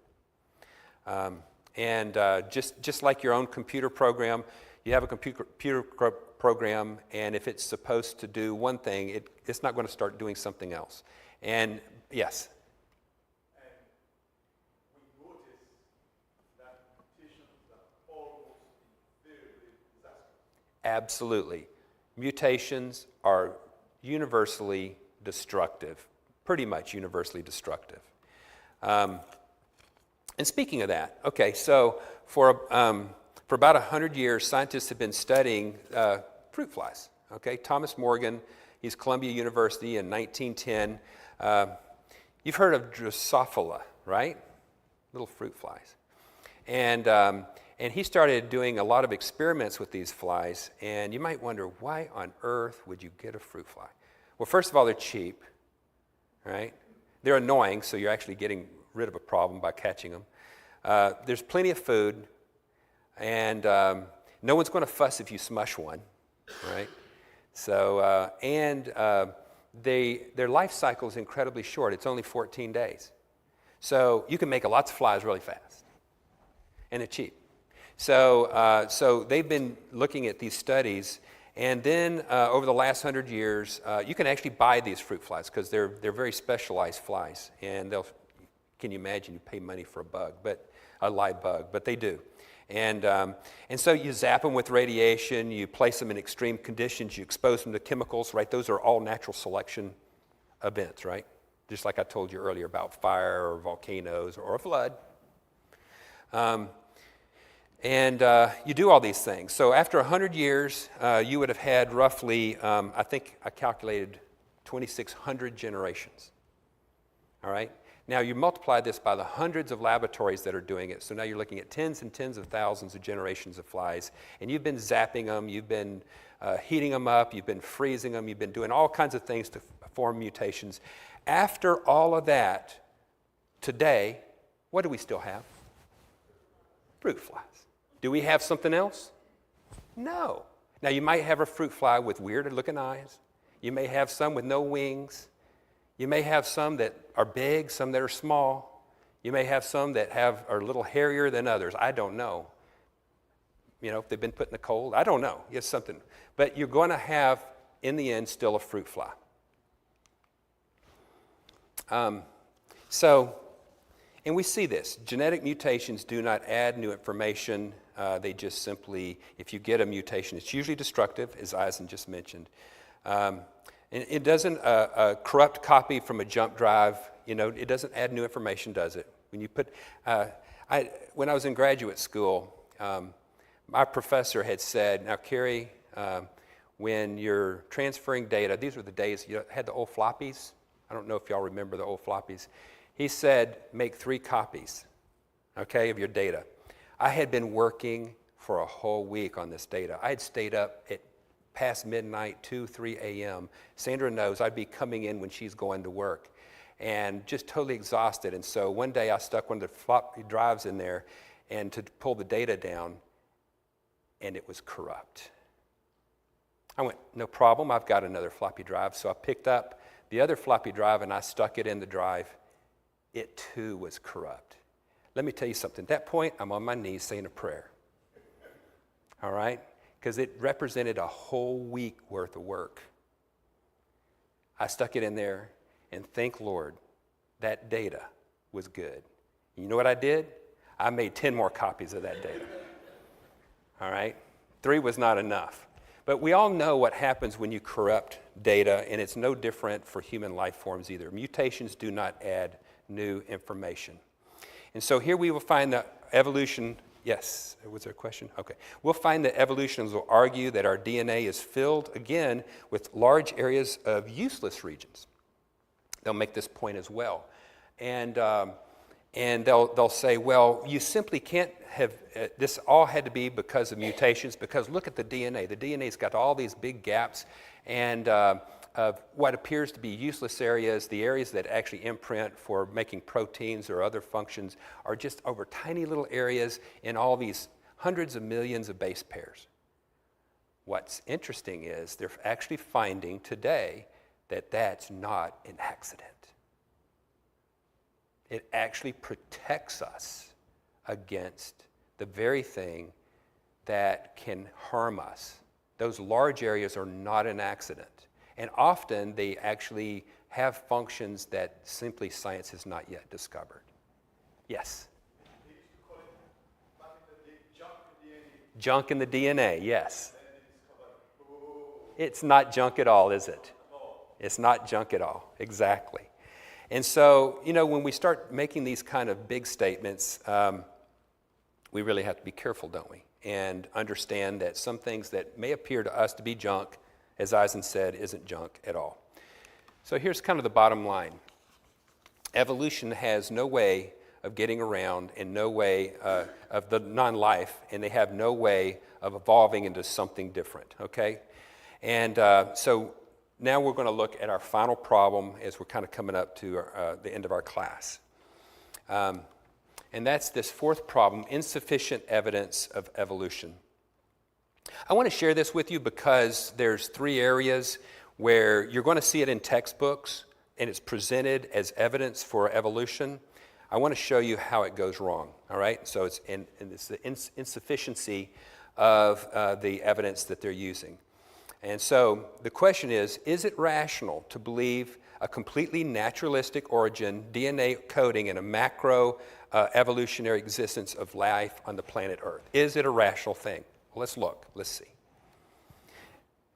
Just like your own computer program, you have a computer program, and if it's supposed to do one thing, it's not going to start doing something else. And yes? We notice that mutations are almost invariably disastrous. Absolutely. Mutations are universally destructive, pretty much universally destructive. And speaking of that, okay, so for about 100 years, scientists have been studying fruit flies. Okay, Thomas Morgan, he's Columbia University in 1910. You've heard of Drosophila, right? Little fruit flies. And he started doing a lot of experiments with these flies, and you might wonder, why on earth would you get a fruit fly? Well, first of all, they're cheap, right? They're annoying, so you're actually getting rid of a problem by catching them. There's plenty of food, and no one's going to fuss if you smush one, right? So, their life cycle is incredibly short. It's only 14 days. So you can make lots of flies really fast, and they're cheap. So they've been looking at these studies, and then over the last 100 years, you can actually buy these fruit flies because they're very specialized flies, and can you imagine you pay money for a live bug, but they do. And so you zap them with radiation, you place them in extreme conditions, you expose them to chemicals, right? Those are all natural selection events, right? Just like I told you earlier about fire or volcanoes or a flood. You do all these things. So after 100 years, you would have had roughly, I think I calculated 2,600 generations. All right? Now you multiply this by the hundreds of laboratories that are doing it. So now you're looking at tens and tens of thousands of generations of flies. And you've been zapping them, you've been heating them up, you've been freezing them, you've been doing all kinds of things to form mutations. After all of that, today, what do we still have? Fruit flies. Do we have something else? No. Now, you might have a fruit fly with weird-looking eyes. You may have some with no wings. You may have some that are big, some that are small. You may have some that are a little hairier than others. I don't know. You know, if they've been put in the cold, I don't know. It's something. But you're going to have, in the end, still a fruit fly. And we see this. Genetic mutations do not add new information. They just simply, if you get a mutation, it's usually destructive, as Eisen just mentioned. And it doesn't, a corrupt copy from a jump drive, you know, it doesn't add new information, does it? When you put, when I was in graduate school, my professor had said, now Kerry, when you're transferring data, these were the days you had the old floppies. I don't know if y'all remember the old floppies. He said, make 3 copies, okay, of your data. I had been working for a whole week on this data. I had stayed up at past midnight, 2, 3 a.m. Sandra knows I'd be coming in when she's going to work and just totally exhausted. And so one day I stuck one of the floppy drives in there and to pull the data down, and it was corrupt. I went, no problem, I've got another floppy drive. So I picked up the other floppy drive and I stuck it in the drive. It too was corrupt. Let me tell you something. At that point, I'm on my knees saying a prayer. All right? Because it represented a whole week worth of work. I stuck it in there, and thank Lord, that data was good. You know what I did? I made 10 more copies of that data. All right? 3 was not enough. But we all know what happens when you corrupt data, and it's no different for human life forms either. Mutations do not add new information. And so here we will find that evolution, yes, was there a question? Okay. We'll find that evolutionists will argue that our DNA is filled, again, with large areas of useless regions. They'll make this point as well. And they'll say, well, you simply can't have, this all had to be because of mutations, because look at the DNA. The DNA's got all these big gaps, and of what appears to be useless areas, the areas that actually imprint for making proteins or other functions, are just over tiny little areas in all these hundreds of millions of base pairs. What's interesting is they're actually finding today that that's not an accident. It actually protects us against the very thing that can harm us. Those large areas are not an accident. And often they actually have functions that simply science has not yet discovered. Yes? They used to call it back in the day, Junk in the DNA, yes. It's not junk at all, is it? It's not junk at all, exactly. And so, you know, when we start making these kind of big statements, we really have to be careful, don't we? And understand that some things that may appear to us to be junk, as Eisen said, isn't junk at all. So here's kind of the bottom line. Evolution has no way of getting around and no way of the non-life, and they have no way of evolving into something different, okay? And so now we're going to look at our final problem as we're kind of coming up to the end of our class. And that's this fourth problem, insufficient evidence of evolution. I want to share this with you because there's 3 areas where you're going to see it in textbooks and it's presented as evidence for evolution. I want to show you how it goes wrong, all right? So it's the insufficiency of the evidence that they're using. And so the question is it rational to believe a completely naturalistic origin, DNA coding, and a macro evolutionary existence of life on the planet Earth? Is it a rational thing? Well, let's look. Let's see.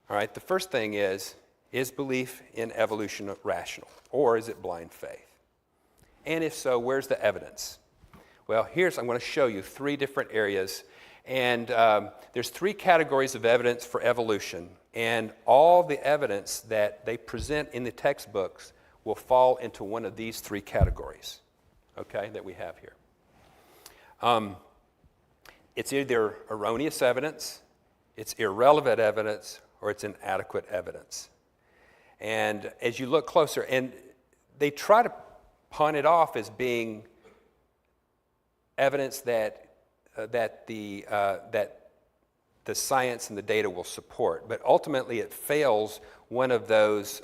All right, the first thing is belief in evolution rational, or is it blind faith? And if so, where's the evidence? Well, I'm going to show you 3 different areas, and there's 3 categories of evidence for evolution, and all the evidence that they present in the textbooks will fall into one of these 3 categories, okay, that we have here. It's either erroneous evidence, it's irrelevant evidence, or it's inadequate evidence. And as you look closer, and they try to pawn it off as being evidence that the science and the data will support. But ultimately, it fails one of those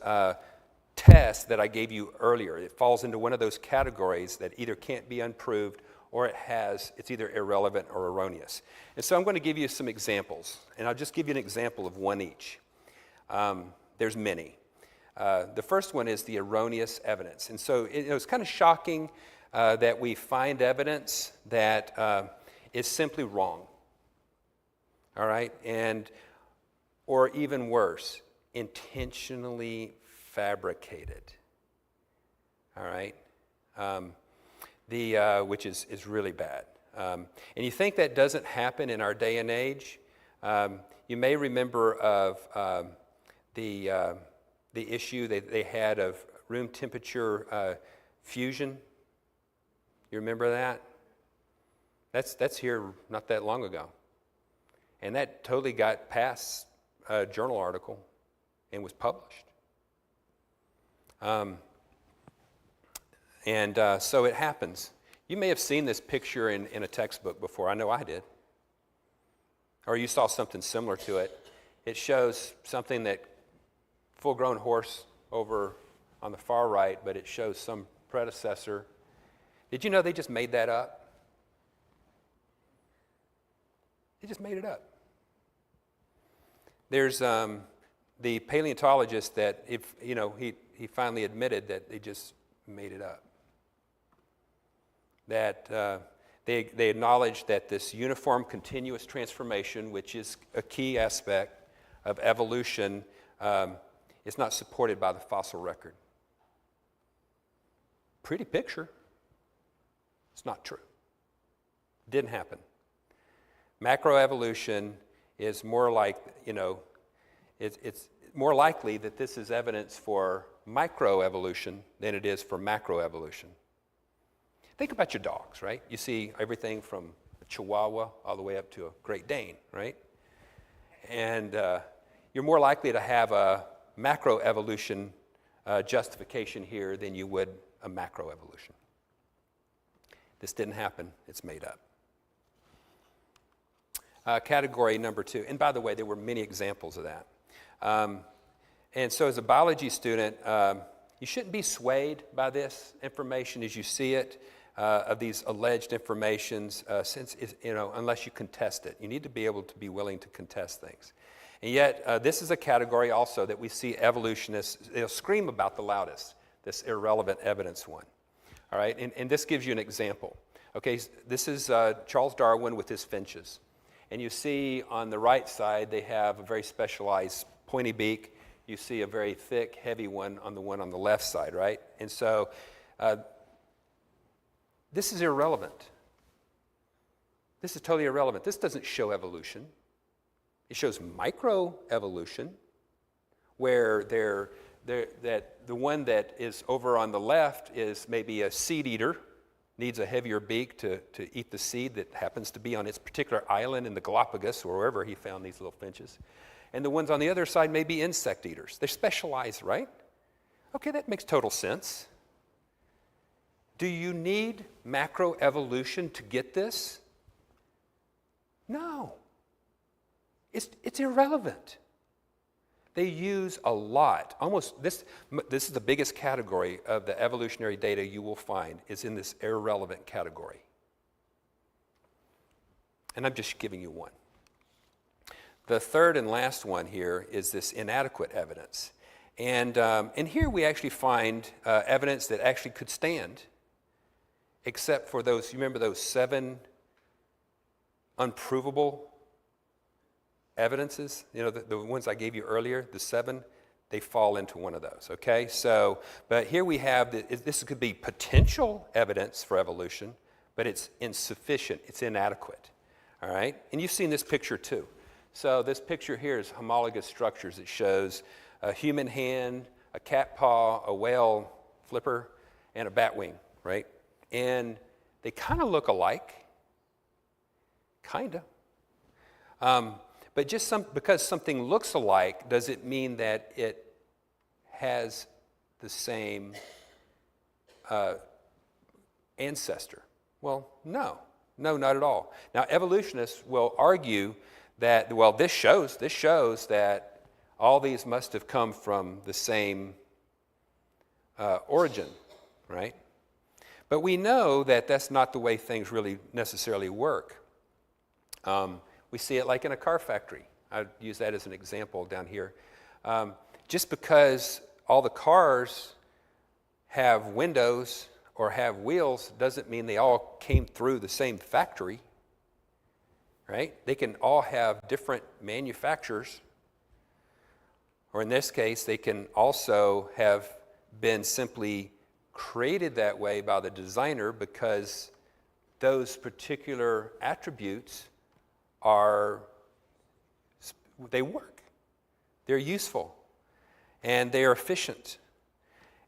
tests that I gave you earlier. It falls into one of those categories that either can't be unproved or it's either irrelevant or erroneous. And so I'm going to give you some examples, and I'll just give you an example of one each. There's many. The first one is the erroneous evidence. And so it's kind of shocking that we find evidence that is simply wrong. All right? Or even worse, intentionally fabricated. All right? Which is really bad. And you think that doesn't happen in our day and age? You may remember of the issue that they had of room temperature fusion. You remember that? That's here not that long ago. And that totally got past a journal article and was published. So it happens. You may have seen this picture in a textbook before. I know I did. Or you saw something similar to it. It shows something that full-grown horse over on the far right, but it shows some predecessor. Did you know they just made that up? They just made it up. There's the paleontologist that he finally admitted that they just made it up. That they acknowledge that this uniform continuous transformation, which is a key aspect of evolution, is not supported by the fossil record. Pretty picture. It's not true. Didn't happen. Macroevolution is more like, it's more likely that this is evidence for microevolution than it is for macroevolution. Think about your dogs, right? You see everything from a Chihuahua all the way up to a Great Dane, right? And you're more likely to have a macroevolution justification here than you would a macroevolution. This didn't happen. It's made up. Category number 2. And by the way, there were many examples of that. And so as a biology student, you shouldn't be swayed by this information as you see it, of these alleged informations, unless you contest it. You need to be able to be willing to contest things. And yet, this is a category also that we see evolutionists, they'll scream about the loudest, this irrelevant evidence one. All right, and this gives you an example. Okay, this is Charles Darwin with his finches. And you see on the right side, they have a very specialized pointy beak. You see a very thick, heavy one on the left side, right? And so this is irrelevant. This is totally irrelevant. This doesn't show evolution. It shows microevolution, where that the one that is over on the left is maybe a seed eater, needs a heavier beak to eat the seed that happens to be on its particular island in the Galapagos or wherever he found these little finches. And the ones on the other side may be insect eaters. They're specialized, right? Okay, that makes total sense. Do you need macroevolution to get this? No. It's irrelevant. They use a lot. Almost this is the biggest category of the evolutionary data you will find is in this irrelevant category. And I'm just giving you one. The third and last one here is this inadequate evidence. And here we actually find evidence that actually could stand, except for those, you remember those 7 unprovable evidences, the ones I gave you earlier, the 7, they fall into one of those, okay? So, but here we have, this could be potential evidence for evolution, but it's insufficient, it's inadequate, all right? And you've seen this picture too. So this picture here is homologous structures. It shows a human hand, a cat paw, a whale flipper, and a bat wing, right? And they kind of look alike, kind of. But just because something looks alike, does it mean that it has the same ancestor? Well, no, not at all. Now, evolutionists will argue that, well, this shows that all these must have come from the same origin, right? But we know that that's not the way things really necessarily work. We see it like in a car factory. I use that as an example down here. Just because all the cars have windows or have wheels doesn't mean they all came through the same factory, right? They can all have different manufacturers, or in this case, they can also have been simply created that way by the designer because those particular attributes they work. They're useful and they are efficient.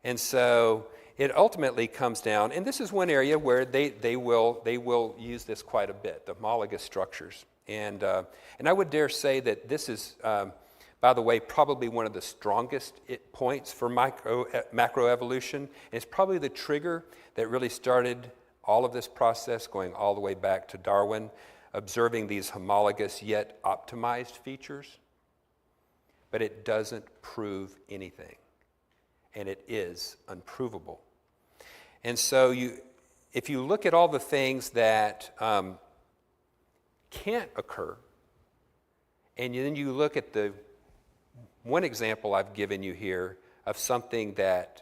And so it ultimately comes down, and this is one area where they will use this quite a bit, the homologous structures. And I would dare say that this is, by the way, probably one of the strongest points for macroevolution. And it's probably the trigger that really started all of this process, going all the way back to Darwin, observing these homologous yet optimized features. But it doesn't prove anything. And it is unprovable. And so if you look at all the things that can't occur, and then you look at the one example I've given you here of something that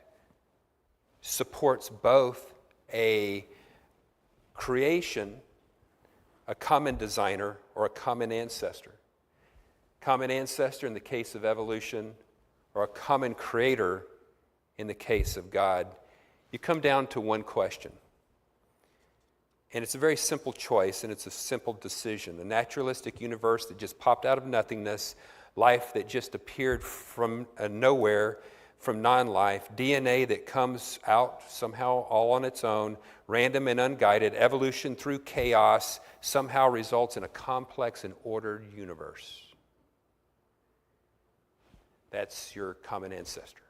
supports both a creation, a common designer, or a common ancestor. Common ancestor in the case of evolution, or a common creator in the case of God, you come down to one question. And it's a very simple choice, and it's a simple decision. A naturalistic universe that just popped out of nothingness, life that just appeared from nowhere, from non-life, DNA that comes out somehow all on its own, random and unguided, evolution through chaos, somehow results in a complex and ordered universe. That's your common ancestor.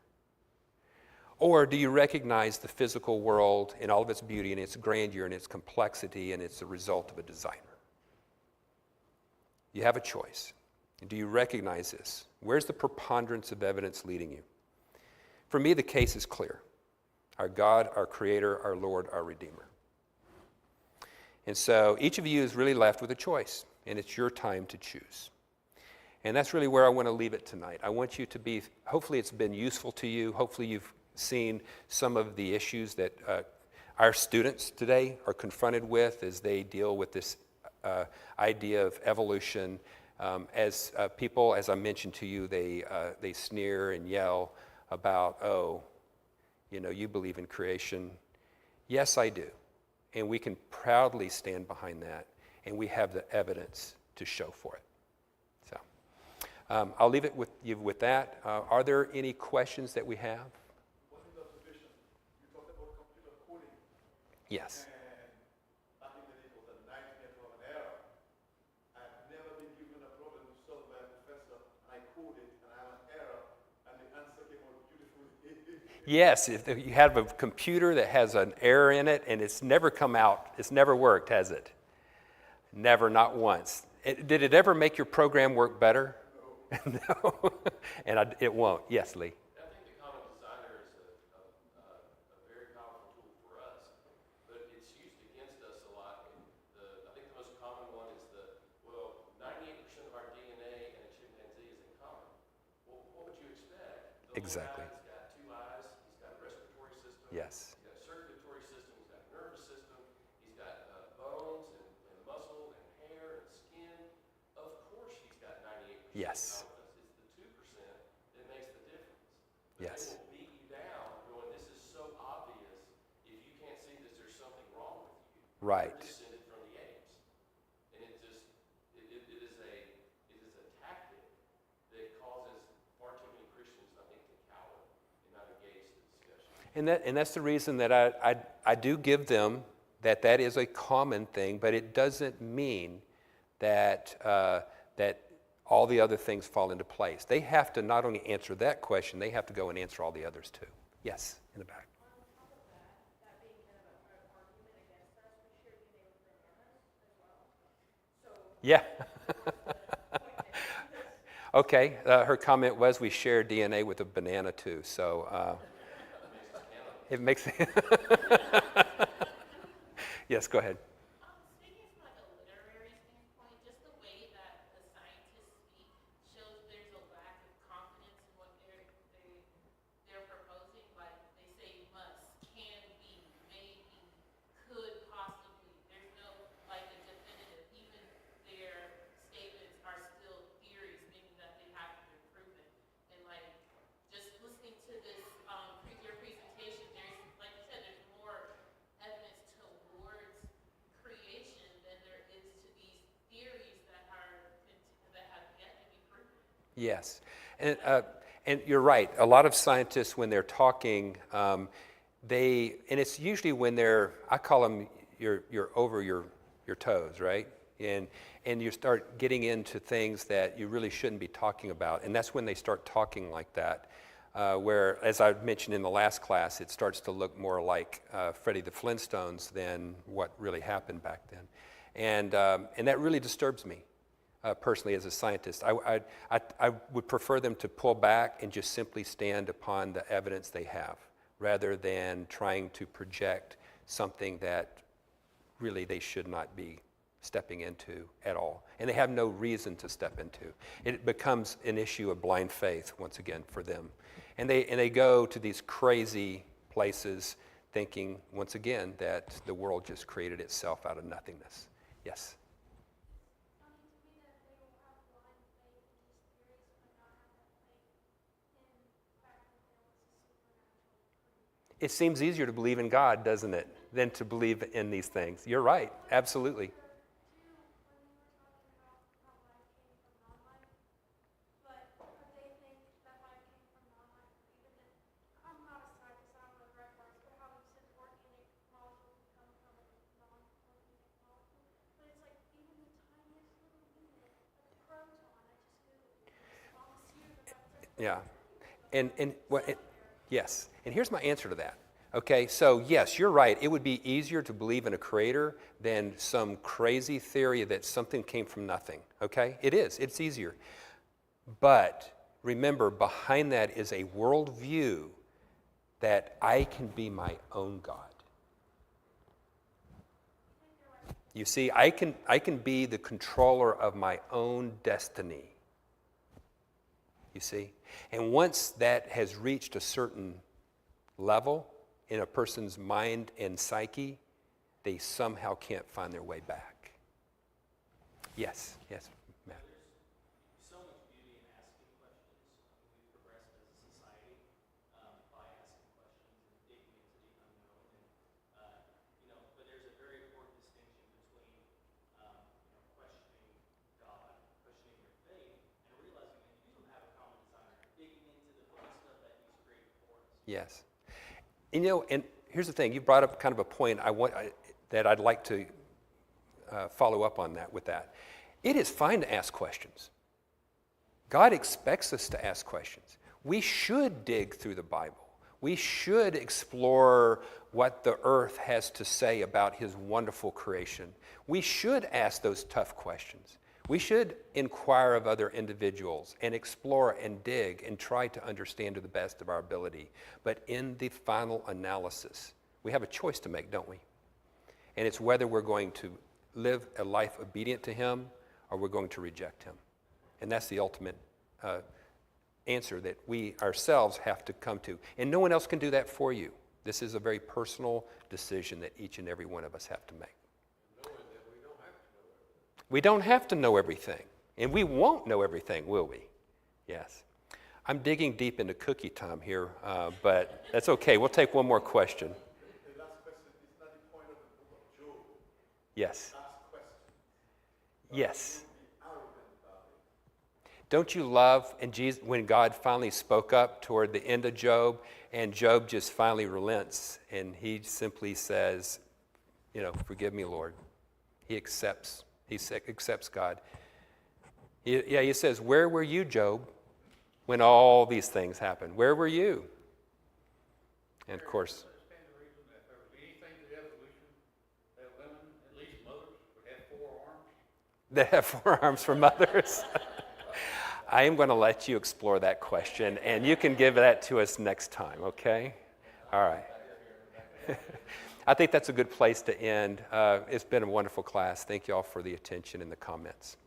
Or do you recognize the physical world in all of its beauty and its grandeur and its complexity, and it's a result of a designer? You have a choice. Do you recognize this? Where's the preponderance of evidence leading you? For me, the case is clear. Our God, our Creator, our Lord, our Redeemer. And so each of you is really left with a choice, and it's your time to choose. And that's really where I want to leave it tonight. I want you to be, hopefully it's been useful to you. Hopefully you've seen some of the issues that our students today are confronted with as they deal with this idea of evolution. As people, as I mentioned to you, they sneer and yell about, oh, you believe in creation. Yes, I do. And we can proudly stand behind that, and we have the evidence to show for it. So I'll leave it with you with that. Are there any questions that we have? What is the observation? You talked about computer coding. Yes. And back in the day, it was a nightmare to have an error. I've never been given a problem to solve by a professor, and I coded, and I have an error, and the answer came out beautifully. Yes, if you have a computer that has an error in it, and it's never come out, it's never worked, has it? Never, not once. Did it ever make your program work better? No. And it won't. Yes, Lee. I think the common designer is a very powerful tool for us, but it's used against us a lot. I think the most common one is 98% of our DNA and a chimpanzee is in common. Well, what would you expect? Exactly. He's got two eyes, he's got a respiratory system, Yes. he's got a circulatory system, he's got a nervous system, he's got bones and muscle and hair and skin. Of course he's got 98%. Yes. It's the 2% that makes the difference. But Yes. they will beat you down going, this is so obvious. If you can't see this, there's something wrong with you. Right. You're descended from the apes. And it is a tactic that causes far too many Christians, I think, to cower and not engage the discussion. And that's the reason that I do give them that is a common thing, but it doesn't mean that that all the other things fall into place. They have to not only answer that question, they have to go and answer all the others too. Yes, in the back. On top of that being kind of an argument against us, we share DNA with bananas as well. So Yeah. Okay, her comment was we share DNA with a banana too, so it makes. Yes, go ahead. Speaking from like a literary standpoint, just the way that the scientists speak shows there's a lack of confidence in what they're proposing. Like they say must, can be, maybe, could possibly. There's no like a definitive. Even their statements are still theories, meaning that they haven't been proven. And like just listening to this your presentation, there's like you said, there's more evidence towards creation than there is to these theories that have yet to be proven. Yes, and you're right. A lot of scientists, when they're talking, and it's usually when I call them you're over your toes, right? And you start getting into things that you really shouldn't be talking about, and that's when they start talking like that. Where, as I mentioned in the last class, it starts to look more like Freddie the Flintstones than what really happened back then, and that really disturbs me personally as a scientist. I would prefer them to pull back and just simply stand upon the evidence they have, rather than trying to project something that really they should not be stepping into at all, and they have no reason to step into. It becomes an issue of blind faith once again for them. And they go to these crazy places thinking, once again, that the world just created itself out of nothingness. Yes? It seems easier to believe in God, doesn't it, than to believe in these things. You're right, absolutely. Yeah, yes, and here's my answer to that. Okay, so yes, you're right. It would be easier to believe in a creator than some crazy theory that something came from nothing. Okay, it is. It's easier. But remember, behind that is a worldview that I can be my own God. You see, I can be the controller of my own destiny. You see? And once that has reached a certain level in a person's mind and psyche, they somehow can't find their way back. Yes, Matt. There's so much beauty in asking questions. We've progressed as a society by asking questions and digging into the unknown. And, but there's a very important distinction between, questioning God, questioning your faith, and realizing that you have a common designer, digging into the fun stuff that He's created for us. Yes. And here's the thing. You brought up kind of a point that I'd like to follow up on that with that. It is fine to ask questions. God expects us to ask questions. We should dig through the Bible. We should explore what the earth has to say about His wonderful creation. We should ask those tough questions. We should inquire of other individuals and explore and dig and try to understand to the best of our ability. But in the final analysis, we have a choice to make, don't we? And it's whether we're going to live a life obedient to Him or we're going to reject Him. And that's the ultimate answer that we ourselves have to come to. And no one else can do that for you. This is a very personal decision that each and every one of us have to make. We don't have to know everything. And we won't know everything, will we? Yes. I'm digging deep into cookie time here, but that's okay. We'll take one more question. The last question is not the point of the book of Job. Yes. Last question. Yes. Be arrogant about it. Don't you love when God finally spoke up toward the end of Job, and Job just finally relents, and he simply says, forgive me, Lord. He accepts God. He says, where were you, Job, when all these things happened? Where were you? And of course, Understand the reason that there would be anything to evolution that women, at least mothers, would have 4 arms? they have 4 arms for mothers. I am going to let you explore that question, and you can give that to us next time, okay? All right. I think that's a good place to end. It's been a wonderful class. Thank you all for the attention and the comments.